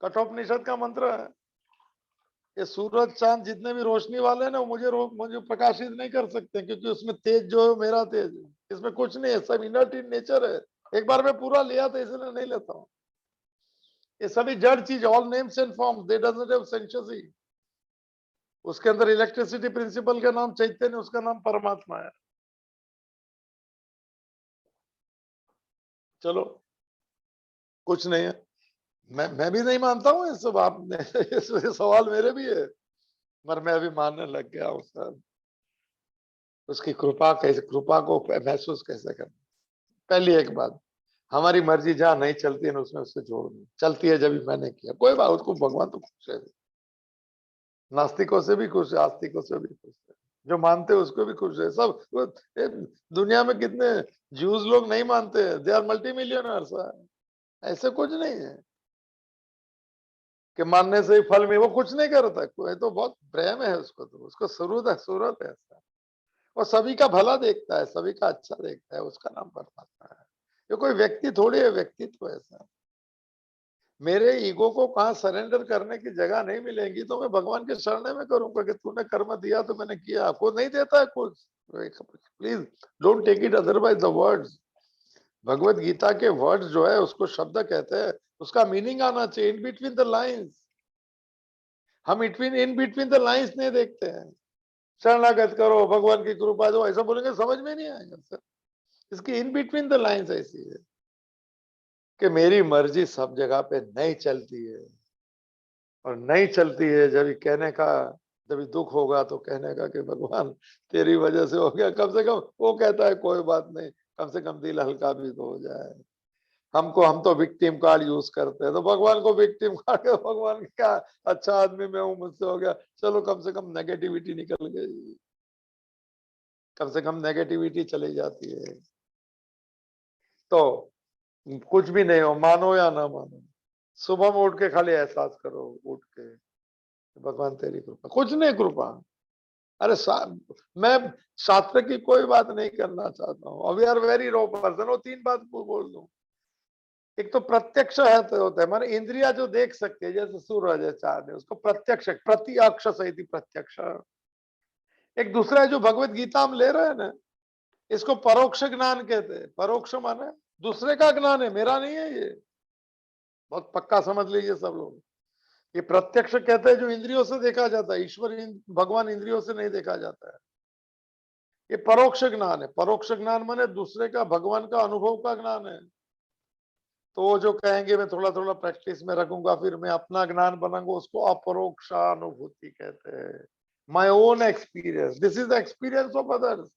कठोपनिषद का मंत्र है। ये सूरज चांद जितने भी रोशनी वाले हैं ना, मुझे प्रकाशित नहीं कर सकते, क्योंकि उसमें तेज जो है मेरा तेज है, इसमें कुछ नहीं है, सब इनर्ट इन नेचर है। एक बार मैं पूरा लिया तो इसलिए नहीं लेता हूँ। ये सभी जड़ चीज, all names and forms, they doesn't have consciously. उसके अंदर इलेक्ट्रिसिटी प्रिंसिपल का नाम चैतन्य, उसका नाम परमात्मा है। चलो कुछ नहीं है, मैं भी नहीं मानता हूँ ये सब। आपने ये सवाल मेरे भी है, मगर मैं अभी मानने लग गया हूँ सर। उसकी कृपा कैसे, कृपा को महसूस कैसे करना। पहली एक बात, हमारी मर्जी जहां नहीं चलती है ना उसमें उससे जोड़ नहीं चलती है। जब भी मैंने किया कोई बात, उसको भगवान तो खुश है, नास्तिकों से भी खुश है, आस्तिकों से भी खुश है, जो मानते हैं उसको भी खुश है सब। दुनिया में कितने ज्यूज लोग नहीं मानते, दे आर मल्टी मिलियनर्स। ऐसे कुछ नहीं है कि मानने से ही फल में, वो कुछ नहीं करता, कोई तो बहुत प्रेम है उसको, तो उसको सूरत है ऐसा। वो सभी का भला देखता है, सभी का अच्छा देखता है, उसका नाम परमात्मा है। ये कोई व्यक्ति थोड़ी है, व्यक्तित्व है ऐसा। मेरे ईगो को कहाँ सरेंडर करने की जगह नहीं मिलेगी तो मैं भगवान के शरण में करूंगा कि तूने कर्म दिया तो मैंने किया, आपको नहीं देता है कुछ। Please don't take it otherwise the words. Bhagavad Gita के वर्ड्स जो है उसको शब्द कहते हैं, उसका मीनिंग आना चाहिए इन बिटवीन द लाइंस। हम इन बिटवीन द लाइंस नहीं देखते हैं। शरणागत करो, भगवान की कृपा दो, ऐसा बोलेंगे समझ में नहीं आएगा सर। इसकी इन बिटवीन द लाइंस ऐसी है कि मेरी मर्जी सब जगह पे नहीं चलती है, और नहीं चलती है जब ये कहने का, जब ये दुख होगा तो कहने का कि भगवान तेरी वजह से हो गया, कम से कम वो कहता है कोई बात नहीं, कम से कम दिल हल्का भी तो हो जाए। हम तो विक्टिम कार्ड यूज करते हैं, तो भगवान को विक्टिम कार्ड, भगवान क्या अच्छा आदमी मैं हूं, मुझसे हो गया, चलो कम से कम नेगेटिविटी निकल गई, कम से कम नेगेटिविटी चली जाती है। तो कुछ भी नहीं हो, मानो या ना मानो, सुबह में उठ के खाली एहसास करो, उठ के भगवान तेरी कृपा, कुछ नहीं कृपा। अरे मैं शास्त्र की कोई बात नहीं करना चाहता हूँ, अभी आर वेरी रो पर्सन, वो तीन बात बोल दूं। एक तो प्रत्यक्ष है तो होता है, माने इंद्रिया जो देख सकते हैं, जैसे सूरज है, चांद है, उसको प्रत्यक्ष, प्रत्यक्ष सहित प्रत्यक्ष। एक दूसरा है जो भगवत गीता हम ले रहे हैं ना, इसको परोक्ष ज्ञान कहते हैं। परोक्ष माने दूसरे का ज्ञान है, मेरा नहीं है ये, बहुत पक्का समझ लीजिए सब लोग। ये प्रत्यक्ष कहते हैं जो इंद्रियों से देखा जाता है, ईश्वर भगवान इंद्रियों से नहीं देखा जाता है। ये परोक्ष ज्ञान है। परोक्ष ज्ञान माने दूसरे का, भगवान का अनुभव का ज्ञान है। तो वो जो कहेंगे मैं थोड़ा थोड़ा प्रैक्टिस में रखूंगा फिर मैं अपना ज्ञान बनाऊंगा, उसको अपरोक्षानुभूति कहते हैं। My own experience, this is the experience of others,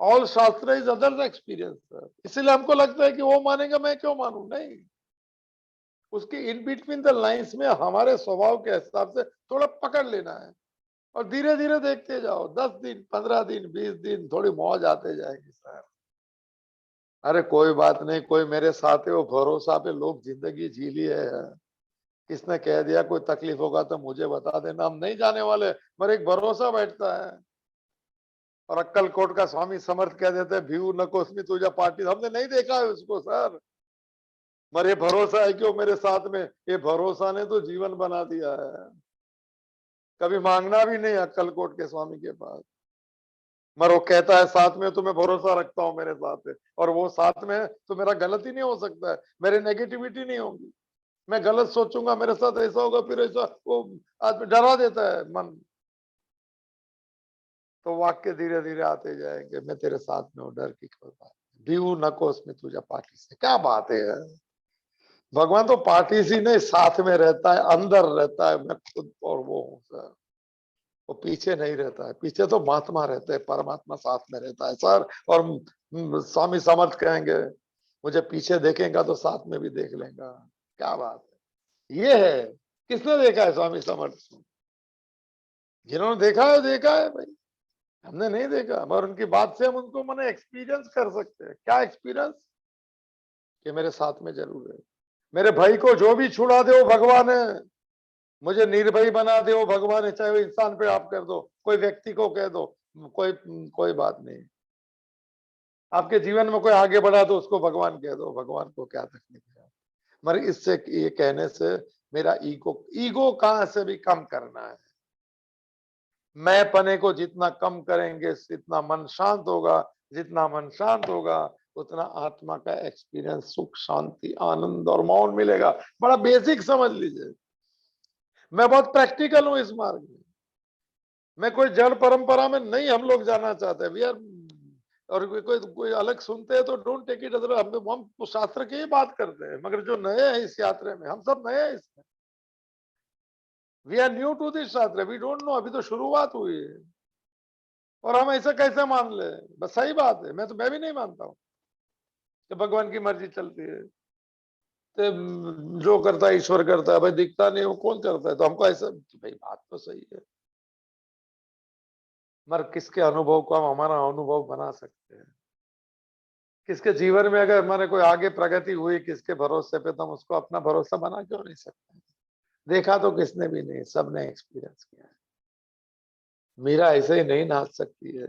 all शास्त्र इज अदर्स एक्सपीरियंस। इसीलिए हमको लगता है कि वो मानेगा, मैं क्यों मानू, नहीं। उसकी इन बिटवीन द लाइंस में हमारे स्वभाव के हिसाब से थोड़ा पकड़ लेना है, और धीरे धीरे देखते जाओ, 10 दिन, 15 दिन, 20 दिन, थोड़ी मौज आते जाएगी सर। अरे कोई बात नहीं, कोई मेरे साथ है, वो भरोसा पे लोग जिंदगी जी ली है। किसने कह दिया कोई तकलीफ होगा तो मुझे बता देना, हम नहीं जाने वाले, मगर एक भरोसा बैठता है। और अक्कलकोट का स्वामी समर्थ कह देते हैं भीऊ नकोस्मी तुझा पार्टी, हमने नहीं देखा है उसको सर, मगर ये भरोसा है कि वो मेरे साथ में, ये भरोसा ने तो जीवन बना दिया है। कभी मांगना भी नहीं अक्कलकोट के स्वामी के पास, मगर वो कहता है साथ में तो मैं भरोसा रखता हूँ मेरे साथ है, और वो साथ में तो मेरा गलत ही नहीं हो सकता है, मेरे नेगेटिविटी नहीं होगी। मैं गलत सोचूंगा मेरे साथ ऐसा होगा, फिर ऐसा, वो आदमी डरा देता है मन। तो वाक्य धीरे धीरे आते जाएंगे, मैं तेरे साथ में हूँ, डर की कोई बात नहीं, दीव नको में तुझा पार्टी से, क्या बात है यार। भगवान तो पार्टी सी नहीं, साथ में रहता है, अंदर रहता है, मैं खुद और वो हूँ सर। वो पीछे नहीं रहता है, पीछे तो महात्मा रहते हैं, परमात्मा साथ में रहता है सर। और स्वामी समर्थ कहेंगे मुझे पीछे देखेगा तो साथ में भी देख लेगा, क्या बात है ये है। किसने देखा है स्वामी समर्थ को? जिन्होंने देखा है भाई, हमने नहीं देखा, मगर उनकी बात से हम उनको मैंने एक्सपीरियंस कर सकते हैं। क्या एक्सपीरियंस? कि मेरे साथ में जरूर है, मेरे भाई को जो भी छुड़ा दे वो भगवान है, मुझे निर्भय बना दे वो भगवान है, चाहे वो इंसान पे आप कर दो, कोई व्यक्ति को कह दो, कोई कोई बात नहीं। आपके जीवन में कोई आगे बढ़ा दो, उसको भगवान कह दो, भगवान को क्या तकलीफ है। मगर इससे, ये कहने से मेरा ईगो, ईगो कहां से भी कम करना है। मैं पने को जितना कम करेंगे जितना मन शांत होगा, जितना मन शांत होगा उतना आत्मा का एक्सपीरियंस, सुख, शांति, आनंद और मौन मिलेगा। बड़ा बेसिक समझ लीजिए, मैं बहुत प्रैक्टिकल हूं इस मार्ग में। मैं कोई जड़ परंपरा में नहीं हम लोग जाना चाहते, वी आर। और कोई अलग सुनते हैं तो डोंट टेक इट अदर, हम तो शास्त्र की ही बात करते हैं, मगर जो नए हैं इस यात्रा में, हम सब नए हैं इसमें, we are new to this शास्त्र, वी डोंट नो, अभी तो शुरुआत हुई है। और हम ऐसा कैसे मान ले, बस सही बात है, मैं भी नहीं मानता हूँ कि भगवान की मर्जी चलती है। तो जो करता है ईश्वर करता है, भाई दिखता नहीं वो कौन करता है, तो हमको ऐसा, भाई बात तो सही है, मगर किसके अनुभव को हम हमारा अनुभव बना सकते हैं? किसके जीवन में अगर हमारे कोई आगे प्रगति हुई, किसके भरोसे पे, तो हम उसको अपना भरोसा बना क्यों नहीं सकते? देखा तो किसने भी नहीं, सबने एक्सपीरियंस किया है। मीरा ऐसे ही नहीं नाच सकती है।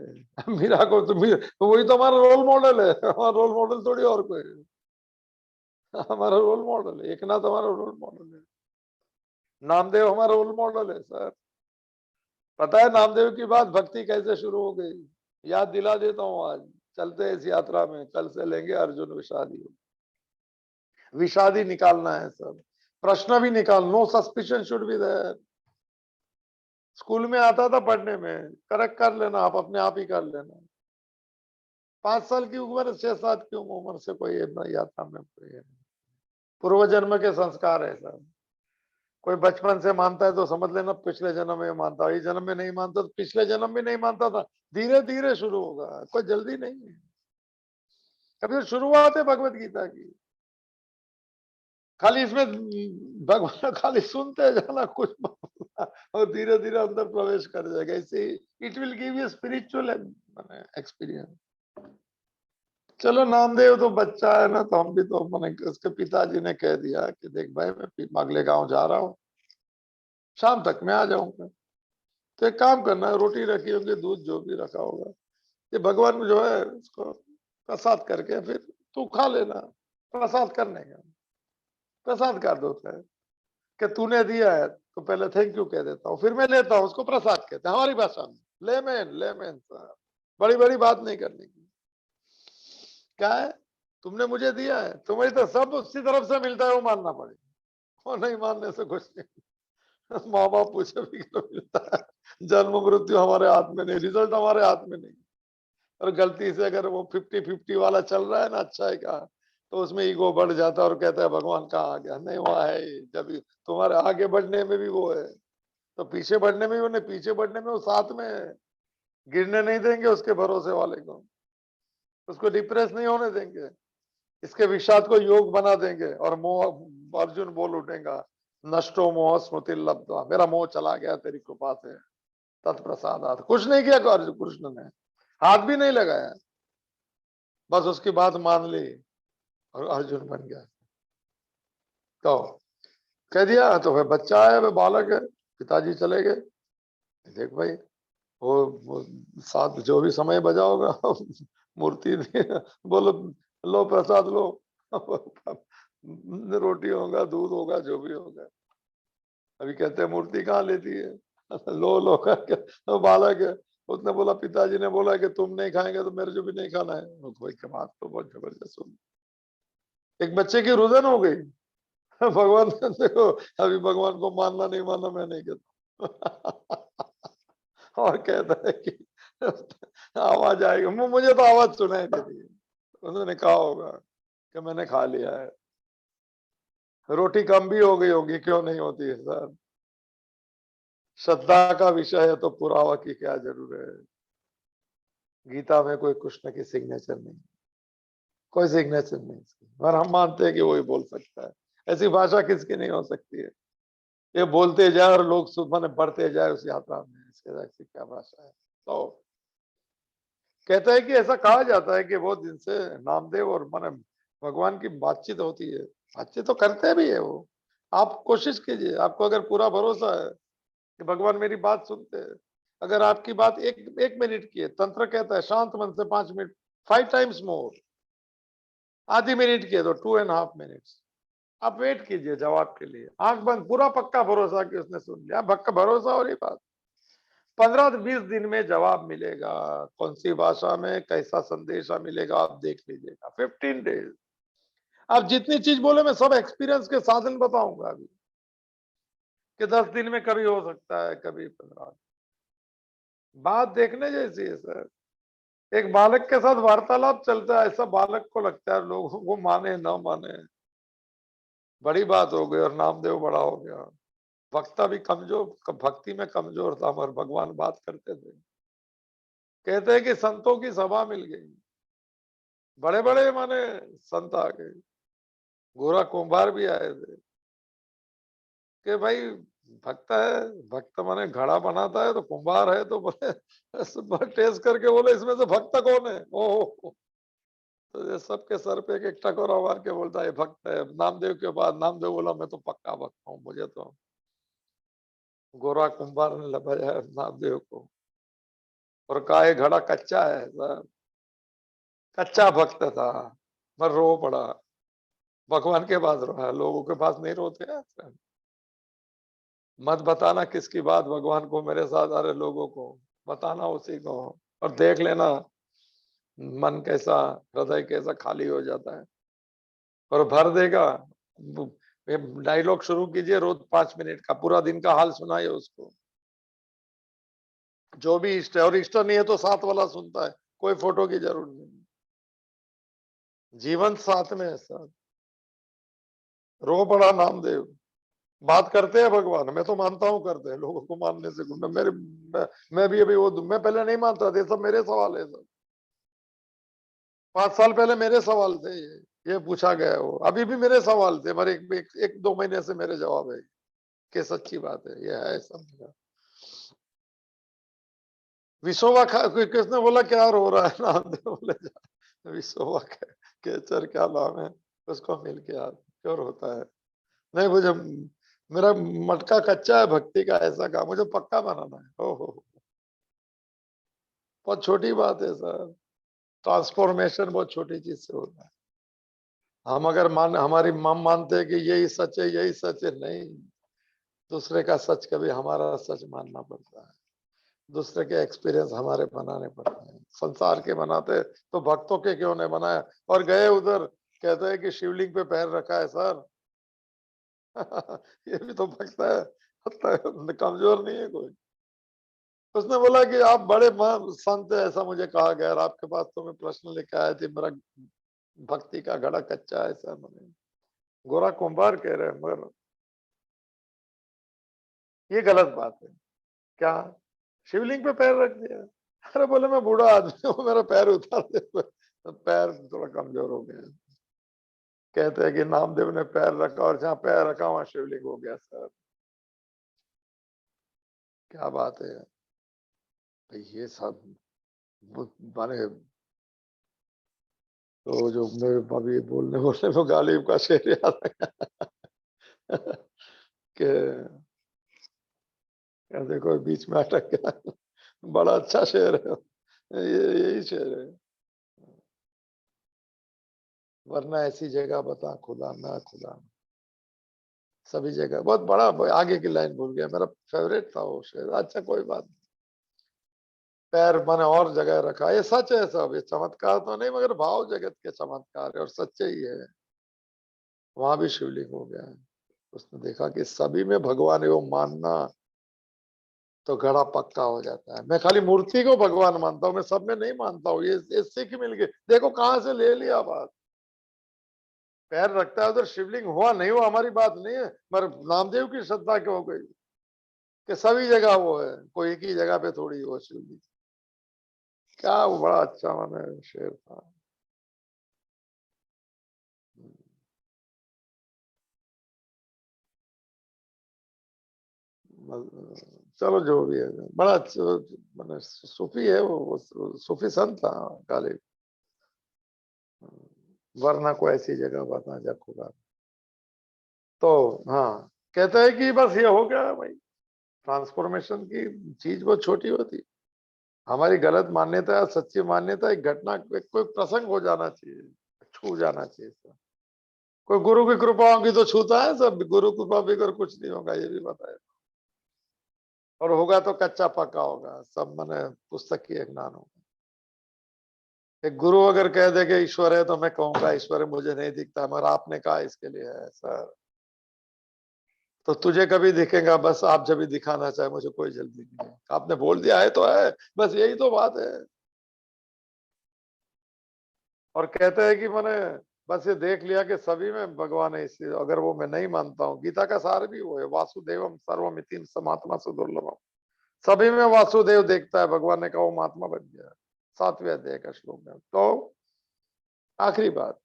मीरा को तो वही तो हमारा रोल मॉडल है, हमारा रोल मॉडल थोड़ी और कोई है। हमारा रोल मॉडल है, एकनाथ हमारा रोल मॉडल है, नामदेव हमारा रोल मॉडल है सर। पता है नामदेव की बात भक्ति कैसे शुरू हो गई? याद दिला देता हूँ आज। चलते इस यात्रा में, कल से लेंगे अर्जुन विषादी। विषादी निकालना है सब, प्रश्न भी निकाल, no suspicion should be there. School में आता था पढ़ने में, करेक्ट कर लेना, आप अपने आप ही कर लेना। 5 साल की उम्र, 6-7 की उम्र से कोई यात्रा में कोई पूर्व जन्म के संस्कार है सब। कोई बचपन से मानता है तो समझ लेना पिछले जन्म में मानता, इस जन्म में नहीं मानता तो पिछले जन्म में नहीं मानता था। धीरे धीरे शुरू होगा, कोई जल्दी नहीं है। अभी तो शुरुआत है भगवत गीता की। खाली इसमें भगवान खाली सुनते जाना, कुछ बोलना, और धीरे धीरे अंदर प्रवेश कर जाएगा। ऐसे it will give you spiritual experience. चलो नामदेव तो बच्चा है ना, तो हम भी तो मैंने उसके पिताजी ने कह दिया कि देख भाई मैं अगले गांव जा रहा हूँ, शाम तक मैं आ जाऊंगा। तो एक काम करना है, रोटी रखी होगी, दूध जो भी रखा होगा, ये भगवान जो है उसको प्रसाद करके फिर तू खा लेना। प्रसाद करने का, प्रसाद कर दो है कि तूने दिया है तो पहले थैंक यू कह देता हूँ, फिर मैं लेता हूँ, उसको प्रसाद कहते हैं हमारी भाषा में। लेमेन लेमेन साहब, बड़ी बड़ी बात नहीं करने की। क्या है, तुमने मुझे दिया है, तुम्हें तो सब उसी तरफ से मिलता है, वो मानना पड़ेगा, और नहीं मानने से कुछ नहीं। माँ बाप पूछे भी क्यों मिलता है, जन्म मृत्यु हमारे हाथ में नहीं, रिजल्ट हमारे हाथ में नहीं। और गलती से अगर वो 50-50 वाला चल रहा है ना, अच्छा है का, तो उसमें ईगो बढ़ जाता है और कहता है भगवान कहाँ आ गया, नहीं वहां है ही। जब तुम्हारे आगे बढ़ने में भी वो है, तो पीछे बढ़ने में भी वो नहीं, पीछे बढ़ने में वो साथ में है। गिरने नहीं देंगे उसके भरोसे वाले को, उसको डिप्रेस नहीं होने देंगे, इसके विषाद को योग बना देंगे। और मोह, अर्जुन बोल उठेगा, नष्टो मोह स्मृति लब्धा, मेरा मोह चला गया तेरी कृपा से, तत्प्रसादात। कुछ नहीं किया अर्जुन, कृष्ण ने हाथ भी नहीं लगाया, बस उसकी बात मान ली और अर्जुन बन गया। तो कह दिया तो वह बच्चा है, वह बालक है। पिताजी चले गए, देख भाई वो साथ जो भी समय बजा होगा, मूर्ति दी, बोलो लो प्रसाद लो, रोटी होगा, दूध होगा, जो भी होगा। अभी कहते हैं मूर्ति कहाँ लेती है, लो करके। तो बालक है, उसने बोला पिताजी ने बोला कि तुम नहीं खाएंगे तो मेरे जो भी नहीं खाना है। भाई की बात तो बहुत जबरदस्त होगी, एक बच्चे की रुदन हो गई। भगवान देखो, अभी भगवान को मानना नहीं मानना मैं नहीं कहता। और कहता है कि आवाज आएगी, मुझे तो आवाज सुनाई दे रही है। उन्होंने कहा होगा कि मैंने खा लिया है। रोटी कम भी हो गई होगी, क्यों नहीं होती है सर। श्रद्धा का विषय है तो पुरावा की क्या जरूरत है। गीता में कोई कृष्ण की सिग्नेचर नहीं, कोई सिग्नेचर नहीं इसकी, और हम मानते हैं कि वही बोल सकता है। ऐसी भाषा किसकी नहीं हो सकती है। ये बोलते जाए और लोग माने बढ़ते जाए उस यात्रा में, इसके ऐसी क्या भाषा है। तो कहता है कि ऐसा कहा जाता है कि बहुत दिन से नामदेव और माने भगवान की बातचीत होती है। बातचीत तो करते भी है वो, आप कोशिश कीजिए, आपको अगर पूरा भरोसा है कि भगवान मेरी बात सुनते हैं। अगर आपकी बात एक एक मिनट की है, तंत्र कहता है शांत मन से 5 मिनट, 5 टाइम्स मोर, आधी मिनट की है तो 2.5 मिनट्स, आप वेट कीजिए जवाब के लिए, आंख बंद, पूरा पक्का भरोसा कि उसने सुन लिया, पक्का भरोसा हो रही बात। 15-20 दिन में जवाब मिलेगा, कौन सी भाषा में कैसा संदेशा मिलेगा आप देख लीजिएगा। 15 डेज, आप जितनी चीज बोले मैं सब एक्सपीरियंस के साधन बताऊंगा अभी, कि 10 दिन में कभी हो सकता है, कभी 15। बात देखने जैसी है सर। एक बालक के साथ वार्तालाप चलता है, ऐसा बालक को लगता है, लोगों को माने ना माने बड़ी बात हो गई, और नामदेव बड़ा हो गया। वक्ता भी कमजोर, भक्ति में कमजोर था, मगर भगवान बात करते थे। कहते हैं कि संतों की सभा मिल गई, बड़े बड़े माने संत आ गए, गोरा कुंभार भी आए थे कि भाई भक्त है, भक्त माने घड़ा बनाता है, तो कुंभार है तो बोले टेस्ट करके बोले इसमें से भक्त कौन है। ओह, तो ये सबके सर पे एक एक टकोरा मार के बोलता है भक्त है। नामदेव के बाद नामदेव बोला मैं तो पक्का भक्त हूँ, मुझे तो। गोरा कुंभार ने लगाया नामदेव को और कहा ये घड़ा कच्चा है सर, कच्चा भक्त था, पर रो पड़ा। भगवान के पास रो है, लोगों के पास नहीं रोते हैं। मत बताना किसकी बात भगवान को मेरे साथ, अरे लोगों को बताना उसी को, और देख लेना मन कैसा, हृदय कैसा खाली हो जाता है और भर देगा। डायलॉग शुरू कीजिए रोज 5 मिनट का, पूरा दिन का हाल सुनाइए उसको, जो भी इष्ट है, और इष्ट नहीं है तो साथ वाला सुनता है, कोई फोटो की जरूरत नहीं, जीवन साथ में है सर। रो पड़ा नामदेव, बात करते हैं भगवान, मैं तो मानता हूं करते हैं, लोगों को मानने से मेरे मैं भी अभी वो, मैं पहले नहीं मानता था, सब मेरे सवाल है सब। 5 साल पहले मेरे सवाल थे, ये पूछा गया वो, अभी भी मेरे सवाल थे, पर एक 2 महीने से मेरे जवाब है कि सच्ची बात है, ये है सब। विश्ववा किसने बोला क्या रो रहा है नामदेव, बोले विश्ववा केचर क्या नाम है, उसको मिल के यार क्यों रोता है। नहीं मुझे, मेरा मटका कच्चा है भक्ति का, ऐसा काम मुझे पक्का बनाना है। हो बहुत छोटी बात है सर, ट्रांसफॉर्मेशन बहुत छोटी चीज से होता है। हम अगर हमारी मम मानते हैं कि यही सच है, यही सच है, नहीं, दूसरे का सच कभी हमारा सच मानना पड़ता है, दूसरे के एक्सपीरियंस हमारे बनाने पड़ते हैं, संसार के बनाते तो भक्तों के क्यों नहीं बनाया। और गए उधर, कहते हैं कि शिवलिंग पे पैर रखा है सर ये भी तो भक्त है, मतलब कमजोर नहीं है कोई। उसने बोला कि आप बड़े संत है, ऐसा मुझे कहा गया, और आपके पास तो मैं प्रश्न लेके आया थी, मेरा भक्ति का घड़ा कच्चा है सर। मैंने गोरा कुंभार कह रहे हैं, मगर ये गलत बात है क्या, शिवलिंग पे पैर रख दिया। अरे बोले मैं बूढ़ा आदमी हूँ, मेरा पैर उतार दे, तो पैर थोड़ा कमजोर हो गया। कहते हैं कि नामदेव ने पैर रखा और जहाँ पैर रखा वहां शिवलिंग हो गया सर, क्या बात है। तो ये सब माने, तो जो मेरे अभी बोलने बोलने में गालिब का शेर याद आया कि देखो बीच में अटक गया, बड़ा अच्छा शेर है ये, यही शेर है। वरना ऐसी जगह बता खुदा ना खुदा, सभी जगह बहुत बड़ा, आगे की लाइन भूल गया, मेरा फेवरेट था वो शेर। अच्छा कोई बात नहीं, पैर मैंने और जगह रखा, ये सच है सब, ये चमत्कार तो नहीं मगर भाव जगत के चमत्कार है, और सच्चे ही है। वहां भी शिवलिंग हो गया है, उसने देखा कि सभी में भगवान है, वो मानना तो घड़ा पक्का हो जाता है। मैं खाली मूर्ति को भगवान मानता हूँ, मैं सब में नहीं मानता हूँ, ये सीख मिल गई, देखो कहां से ले लिया बात। पैर रखता है उधर शिवलिंग, हुआ नहीं हुआ हमारी बात नहीं है, मगर नामदेव की श्रद्धा क्यों हो गई कि सभी जगह वो है, कोई एक ही जगह पे थोड़ी वो शिवलिंग। क्या वो बड़ा अच्छा मैंने शेर था। चलो जो भी है, बड़ा अच्छा मैंने, सूफी है वो सूफी संत था गालिब। वरना को ऐसी जगह बता जा खुदा। तो हाँ, कहता है कि बस ये हो गया भाई, ट्रांसफॉर्मेशन की चीज बहुत छोटी होती, हमारी गलत मान्यता या सच्ची मान्यता एक घटना, कोई प्रसंग हो जाना चाहिए, छू जाना चाहिए सब। कोई गुरु की कृपा होगी तो छूता है सब, गुरु कृपा बगैर कुछ नहीं होगा, ये भी बताया, और होगा तो कच्चा पक्का होगा सब, मैंने पुस्तक की एक ज्ञान होगा। एक गुरु अगर कह दे कि ईश्वर है तो मैं कहूंगा ईश्वर है, मुझे नहीं दिखता, मगर आपने कहा इसके लिए है सर, तो तुझे कभी दिखेगा, बस आप जब भी दिखाना चाहे, मुझे कोई जल्दी नहीं है, आपने बोल दिया है तो है, बस यही तो बात है। और कहते हैं कि मैंने बस ये देख लिया कि सभी में भगवान है, इसलिए अगर वो मैं नहीं मानता हूँ, गीता का सार भी वो है, वासुदेवम सर्वमिति समात्मा सुदुर्लभम, सभी में वासुदेव देखता है, भगवान ने कहा वो महात्मा बन गया, 7वें अध्याय का श्लोक में। तो आखिरी बात,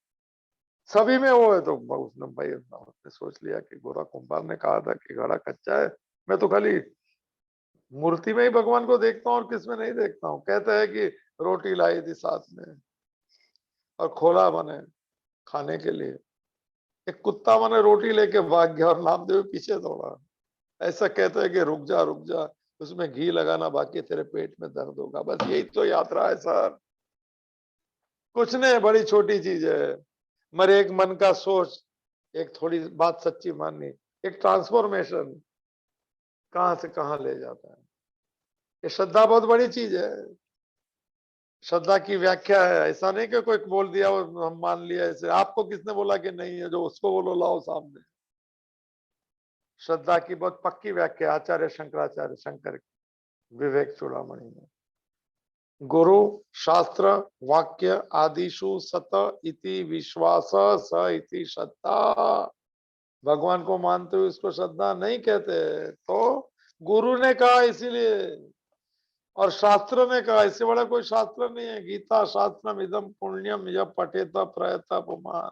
सभी में वो है, तो उसने भाई उसने सोच लिया कि गोरा कुंभार ने कहा था कि घड़ा कच्चा है, मैं तो खाली मूर्ति में ही भगवान को देखता हूँ और किसमें नहीं देखता हूँ। कहता है कि रोटी लाई थी साथ में और खोला मैंने खाने के लिए, एक कुत्ता मैंने रोटी लेके भाग गया और नामदेव पीछे दौड़ा। ऐसा कहते हैं कि रुक जा, उसमें घी लगाना बाकी, तेरे पेट में दर्द होगा, बस यही तो यात्रा है सर, कुछ नहीं, बड़ी छोटी चीज है। मरे एक मन का सोच, एक थोड़ी बात सच्ची माननी, एक ट्रांसफॉर्मेशन कहां से कहां ले जाता है। ये श्रद्धा बहुत बड़ी चीज है। श्रद्धा की व्याख्या है, ऐसा नहीं कि कोई बोल दिया और हम मान लिया ऐसे। आपको किसने बोला कि नहीं है, जो उसको बोलो लाओ सामने। श्रद्धा की बहुत पक्की व्याख्या आचार्य शंकराचार्य शंकर की विवेक चूड़ामणि में। गुरु शास्त्र वाक्य आदिशु सत इति विश्वास स इति श्रद्धा। भगवान को मानते हुए इसको श्रद्धा नहीं कहते। तो गुरु ने कहा इसीलिए, और शास्त्र ने कहा, इससे बड़ा कोई शास्त्र नहीं है। गीता शास्त्रम इदम पुण्यम यह पठेत प्रयत पुमान।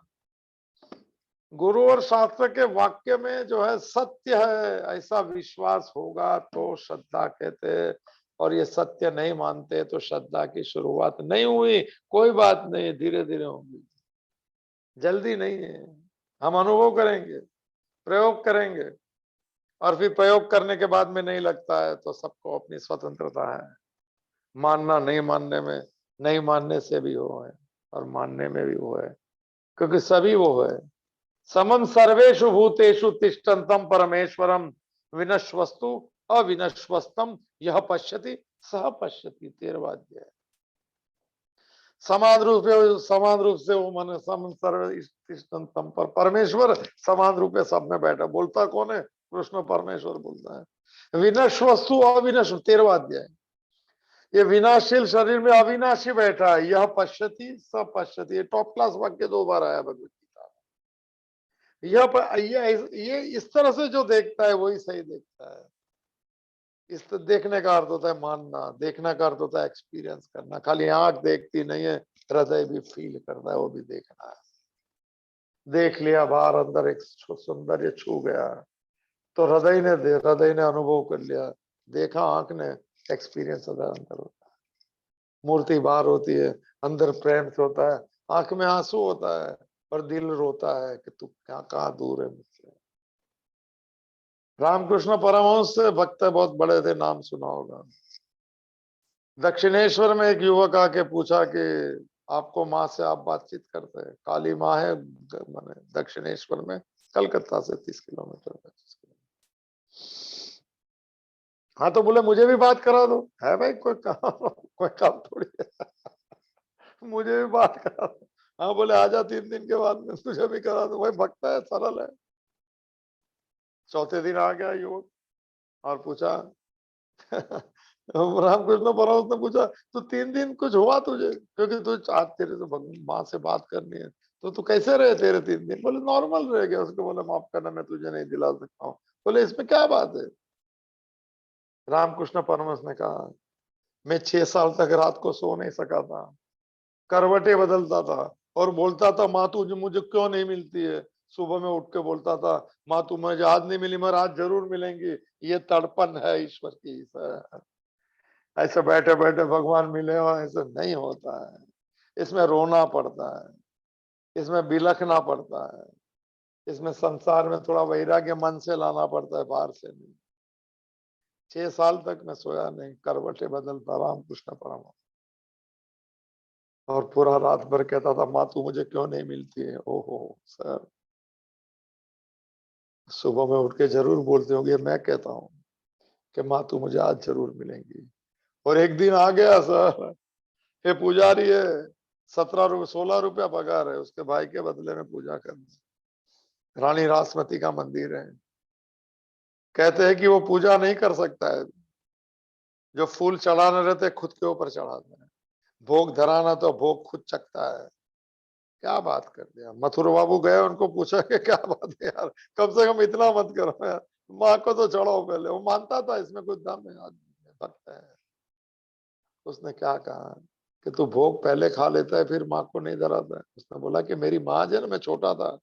गुरु और शास्त्र के वाक्य में जो है सत्य है, ऐसा विश्वास होगा तो श्रद्धा कहते हैं। और ये सत्य नहीं मानते तो श्रद्धा की शुरुआत नहीं हुई। कोई बात नहीं, धीरे धीरे होगी, जल्दी नहीं है। हम अनुभव करेंगे, प्रयोग करेंगे, और फिर प्रयोग करने के बाद में नहीं लगता है तो सबको अपनी स्वतंत्रता है। मानना नहीं मानने में, नहीं मानने से भी वो है और मानने में भी वो है, क्योंकि सभी वो है। समम सर्वेषु भूतेषु तिष्ठन्तम परमेश्वरम विनश्वस्तु अविनश्वस्तम यह पश्यति सह पश्यति। 13वां अध्याय। समान रूप से वो मन सम सर्व तिष्ठन्तम पर, परमेश्वर समान रूप से सब में बैठा। बोलता कौन है? कृष्ण परमेश्वर बोलता है। विनश्वस्तु अविनश्व, 13वां अध्याय। ये विनाशील शरीर में अविनाशी बैठा है। यह पश्यति स पश्यति, ये टॉप क्लास वाक्य 2 बार आया भगवत गीता में। ये इस तरह से जो देखता है वही सही देखता है। इस तो देखने का अर्थ होता है मानना, देखने का अर्थ होता है एक्सपीरियंस करना। खाली आंख देखती नहीं है, हृदय भी फील करता है, वो भी देखना है। देख लिया बाहर, अंदर एक सौंदर्य छू गया तो हृदय ने अनुभव कर लिया। देखा आंख ने, एक्सपीरियंस अंदर होता है। मूर्ति बाहर होती है, अंदर प्रेम से होता है, आंख में आंसू होता है और दिल रोता है कि तू क्या कहाँ दूर है मुझसे। रामकृष्ण परमहंस से भक्त बहुत बड़े थे, नाम सुना होगा। दक्षिणेश्वर में एक युवक आके पूछा कि आपको माँ से आप बातचीत करते हैं? काली माँ है माने दक्षिणेश्वर में, कलकत्ता से 30 किलोमीटर। हाँ तो बोले मुझे भी बात करा दो। है भाई, कोई काम थोड़ी है। मुझे भी बात करा दो। हाँ बोले आजा 3 दिन के बाद में तुझे भी करा दो। भाई भक्त है, सरल है। चौथे दिन आ गया युवक और पूछा रामकृष्ण परमहंस ने पूछा, तो 3 दिन कुछ हुआ तुझे? क्योंकि तू आज तेरे से माँ से बात करनी है, तो तू कैसे रहे तेरे 3 दिन? बोले नॉर्मल रह गया। उसको बोले माफ करना, मैं तुझे नहीं दिला सकता हूँ। बोले इसमें क्या बात है? रामकृष्ण परमहंस ने कहा, मैं 6 साल तक रात को सो नहीं सका था, करवटें बदलता था और बोलता था माँ तू मुझे क्यों नहीं मिलती है। सुबह में उठ के बोलता था माँ तू मुझे आज नहीं मिली, मगर आज जरूर मिलेंगी। ये तड़पन है ईश्वर की। ऐसे बैठे बैठे भगवान मिले हो, ऐसे नहीं होता है। इसमें रोना पड़ता है, इसमें बिलखना पड़ता है, इसमें संसार में थोड़ा वैराग्य मन से लाना पड़ता है, बाहर से नहीं। 6 साल तक मैं सोया नहीं, करवटें बदलता रामकृष्ण परमहंस, और पूरा रात भर कहता था माँ तू मुझे क्यों नहीं मिलती है। ओहो सर, सुबह में उठ के जरूर बोलते होंगे, मैं कहता हूँ कि माँ तू मुझे आज जरूर मिलेंगी। और एक दिन आ गया सर, ये पुजारी है, 16 रुपया पगार है, उसके भाई के बदले में पूजा करनी। रानी रासमती का मंदिर है। कहते हैं कि वो पूजा नहीं कर सकता है, जो फूल चढ़ाने रहते खुद के ऊपर चढ़ाते हैं, भोग धराना तो भोग खुद चखता है। क्या बात कर दिया। मथुर बाबू गए, उनको पूछा कि क्या बात है यार, कम से कम इतना मत करो यार, माँ को तो चढ़ाओ पहले। वो मानता था इसमें कुछ दम है, आदमी भक्त है। उसने क्या कहा कि तू भोग पहले खा लेता है फिर माँ को नहीं धराता है। उसने बोला कि मेरी माँ जो ना, मैं छोटा था,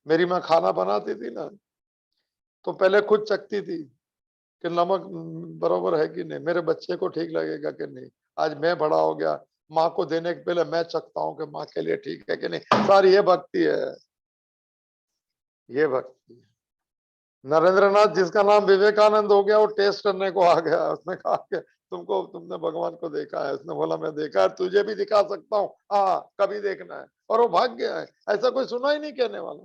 मेरी माँ खाना बनाती थी ना, तो पहले खुद चखती थी कि नमक बराबर है कि नहीं, मेरे बच्चे को ठीक लगेगा कि नहीं। आज मैं बड़ा हो गया, माँ को देने के पहले मैं चखता हूँ कि माँ के लिए ठीक है कि नहीं। सारी ये भक्ति है, ये भक्ति है। नरेंद्र नाथ जिसका नाम विवेकानंद हो गया, वो टेस्ट करने को आ गया। उसने कहा कि तुमने भगवान को देखा है? उसने बोला मैं देखा है, तुझे भी दिखा सकता हूँ, हाँ कभी देखना है। और वो भाग गया है। ऐसा कोई सुना ही नहीं कहने वाला।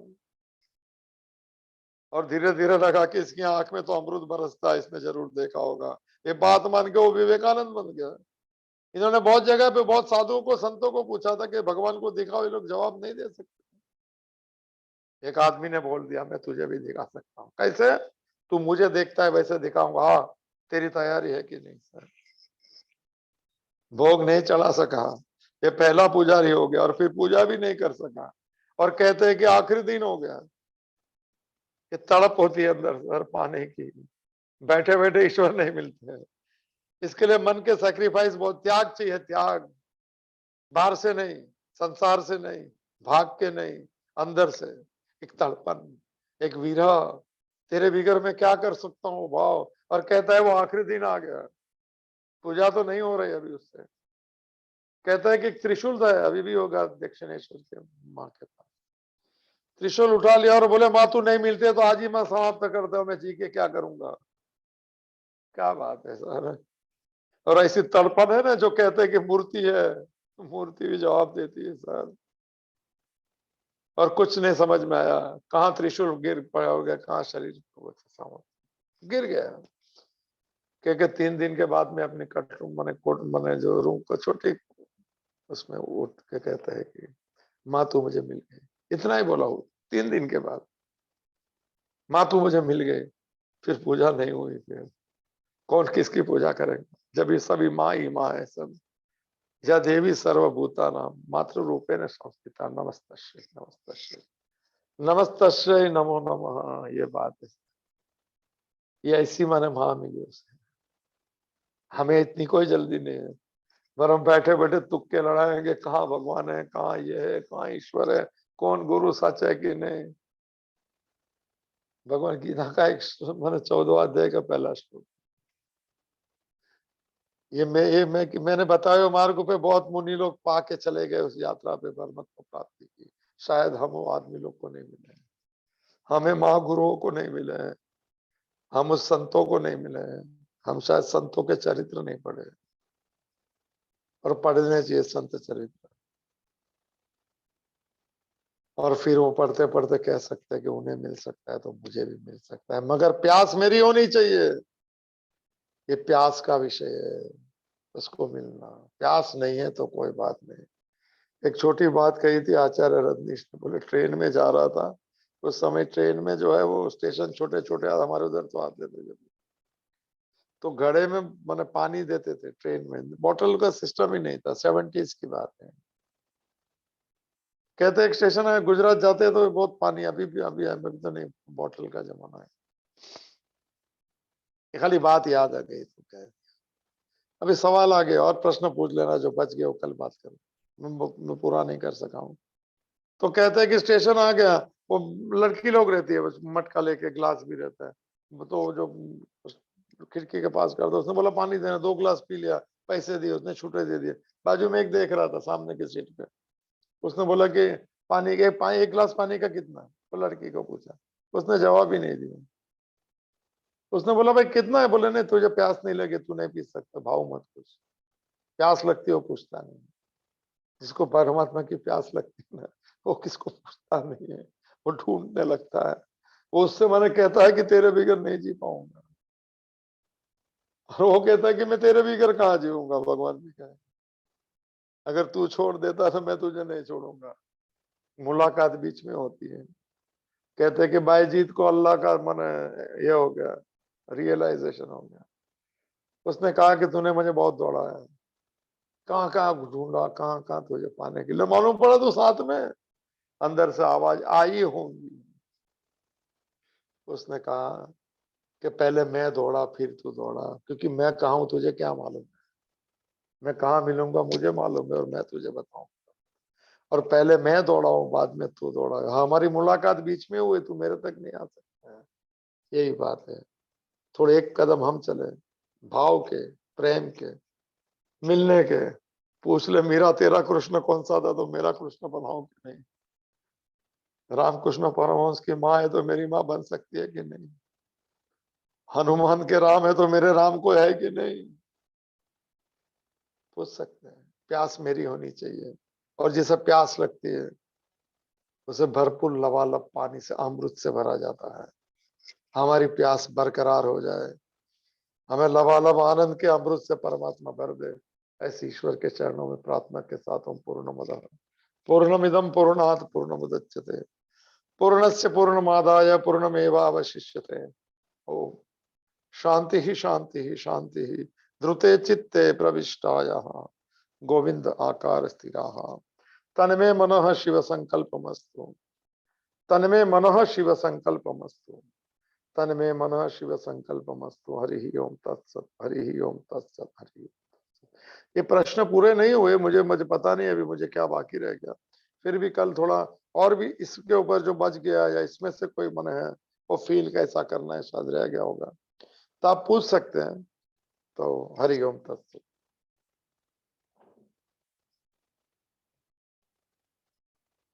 और धीरे धीरे लगा कि इसकी आंख में तो अमृत बरसता है, इसने जरूर देखा होगा। ये बात मान के वो विवेकानंद बन गया। इन्होंने बहुत जगह पे बहुत साधुओं को, संतों को पूछा था कि भगवान को दिखाओ, ये लोग जवाब नहीं दे सकते। एक आदमी ने बोल दिया, मैं तुझे भी दिखा सकता हूँ। कैसे? तू मुझे देखता है वैसे दिखाऊंगा। हाँ, तेरी तैयारी है कि नहीं? सर, भोग नहीं चढ़ा सका, ये पहला पुजारी हो गया और फिर पूजा भी नहीं कर सका, और कहते हैं कि आखिरी दिन हो गया। ये तड़प होती है अंदर सर पाने की, बैठे बैठे ईश्वर नहीं मिलते हैं। इसके लिए मन के सैक्रिफाइस बहुत, त्याग चाहिए, त्याग। बाहर से नहीं, संसार से नहीं, भाग के नहीं, अंदर से एक तड़पन, एक विरह। तेरे बिगर मैं क्या कर सकता हूँ भाव। और कहता है वो आखिरी दिन आ गया, पूजा तो नहीं हो रही अभी उससे। कहता है कि त्रिशूल था, अभी भी होगा दक्षिणेश्वर के माँ के पास। त्रिशूल उठा लिया और बोले माँ तू नहीं मिलते तो आज ही मैं समाप्त करता हूँ, मैं जी के क्या करूंगा। क्या बात है सर। और ऐसी तड़पन है ना, जो कहते हैं कि मूर्ति है, मूर्ति भी जवाब देती है सर। और कुछ नहीं समझ में आया, कहाँ त्रिशूल गिर पड़ा हो गया, कहाँ शरीर गिर गया। क्योंकि 3 दिन के बाद में अपने कट रूम मैंने कोट मैंने जो रूम को छोटी, उसमें उठ के कहता है कि माँ तू मुझे मिल गई। इतना ही बोला हूँ 3 दिन के बाद, माँ तू मुझे मिल गई। फिर पूजा नहीं हुई। फिर कौन किसकी पूजा करेगा जब ये सभी माँ ही माँ है सब। या देवी सर्वभूता नाम मातृ रूपे न संस्थिता, नमस्तश्री नमस्तश्री नमस्तश्री नमो नमः। ये बात है, ये ऐसी माने माँ मिली उसे। हमें इतनी कोई जल्दी नहीं है, पर हम बैठे बैठे तुक्के लड़ाएंगे, कहाँ भगवान है, कहाँ ये है, कहाँ ईश्वर है, कौन गुरु सच है कि नहीं। भगवान गीता का एक मैंने 14वां अध्याय का पहला श्लोक, मैंने बताया मार्ग पे बहुत मुनि लोग पा के चले गए उस यात्रा पे, परमत को प्राप्ति की। शायद हम वो आदमी लोग को नहीं मिले हैं, हमें महागुरुओं को नहीं मिले हैं, हम उस संतों को नहीं मिले हैं। हम शायद संतों के चरित्र नहीं पढ़े, और पढ़ने चाहिए संत चरित्र। और फिर वो पढ़ते पढ़ते कह सकते हैं कि उन्हें मिल सकता है तो मुझे भी मिल सकता है, मगर प्यास मेरी होनी चाहिए। ये प्यास का विषय है, उसको मिलना। प्यास नहीं है तो कोई बात नहीं। एक छोटी बात कही थी आचार्य रजनीश ने, बोले ट्रेन में जा रहा था, उस समय ट्रेन में जो है वो स्टेशन छोटे छोटे, हमारे उधर तो आते थे जब, तो घड़े में मैंने पानी देते थे ट्रेन में, बोतल का सिस्टम ही नहीं था, 70s की बात है। कहते एक स्टेशन है गुजरात जाते हैं तो बहुत पानी, अभी भी अभी तो नहीं, बोतल का जमाना है। ये खाली बात याद आ गई तो क्या है। अभी सवाल आ गया, और प्रश्न पूछ लेना जो बच गए वो कल बात करो, मैं पूरा नहीं कर सका हूँ। तो कहते हैं कि स्टेशन आ गया, वो लड़की लोग रहती है, बस मटका लेके ग्लास भी रहता है, तो जो खिड़की के पास कर दो, उसने बोला पानी देना, 2 गिलास पी लिया, पैसे दिए, उसने छूटे दे दिए। बाजू में एक देख रहा था सामने की सीट पे, उसने बोला कि पानी के 1 गिलास पानी का कितना है? वो लड़की को पूछा, उसने जवाब ही नहीं दिया। उसने बोला भाई कितना है? बोले नहीं, तुझे प्यास नहीं लगे तू नहीं पी सकता, भाव मत कुछ। प्यास लगती है वो पूछता नहीं, जिसको परमात्मा की प्यास लगती है ना, वो किसको पूछता नहीं है, वो ढूंढने लगता है। वो उससे मैंने कहता है कि तेरे बिगर नहीं जी पाऊंगा, और वो कहता है कि मैं तेरे बिगर कहाँ जीऊंगा। भगवान भी कहे अगर तू छोड़ देता तो मैं तुझे नहीं छोड़ूंगा। मुलाकात बीच में होती है। कहते हैं कि बायजीत को अल्लाह का मन ये हो गया, रियलाइजेशन हो गया। उसने कहा कि तूने मुझे बहुत दौड़ा है, कहाँ कहाँ ढूंढा, कहाँ कहाँ तुझे पाने के लिए, मालूम पड़ा तो साथ में अंदर से आवाज आई होंगी। उसने कहा कि पहले मैं दौड़ा फिर तू दौड़ा, क्योंकि मैं कहा हूं तुझे क्या मालूम है, मैं कहाँ मिलूंगा मुझे मालूम है, और मैं तुझे बताऊं। और पहले मैं दौड़ा हूं, बाद में तू दौड़ा। हाँ, हमारी मुलाकात बीच में हुई, तू मेरे तक नहीं आ सकता है। यही बात है। थोड़े एक कदम हम चले, भाव के, प्रेम के, मिलने के। पूछ ले मीरा तेरा कृष्ण कौन सा था, तो मेरा कृष्ण बनाऊं कि नहीं। रामकृष्ण परमहंस की माँ है तो मेरी माँ बन सकती है कि नहीं। हनुमान के राम है तो मेरे राम को है कि नहीं। पूछ सकते हैं। प्यास मेरी होनी चाहिए, और जिसे प्यास लगती है उसे भरपूर लबालब पानी से, अमृत से भरा जाता है। हमारी प्यास बरकरार हो जाए, हमें लबालब आनंद के अमृत से परमात्मा भर दे। ऐसी ईश्वर के चरणों में प्रार्थना के साथ हम पूर्णमदः पूर्णमिदं पूर्णात् पूर्णमुदच्यते पूर्णस्य पूर्णमादाय पूर्णमेवावशिष्यते। ओम शांति ही शांति ही शांति ही। ध्रुते चित्ते प्रविष्टायाः गोविंद आकार स्थिराः तन्मे मनः शिव संकल्पमस्तु तन्मे मनः शिव संकल्पमस्तु तन्मे मनः शिव संकल्पमस्तु। हरि ओम तत्सत हरि ओम तत्सत हरि। ये प्रश्न पूरे नहीं हुए, मुझे मुझे पता नहीं अभी मुझे क्या बाकी रह गया। फिर भी कल थोड़ा और भी इसके ऊपर जो बच गया या इसमें से कोई मन है वो फील कैसा करना है शायद रह गया होगा, तो आप पूछ सकते हैं। तो हरि ओम तत्सत।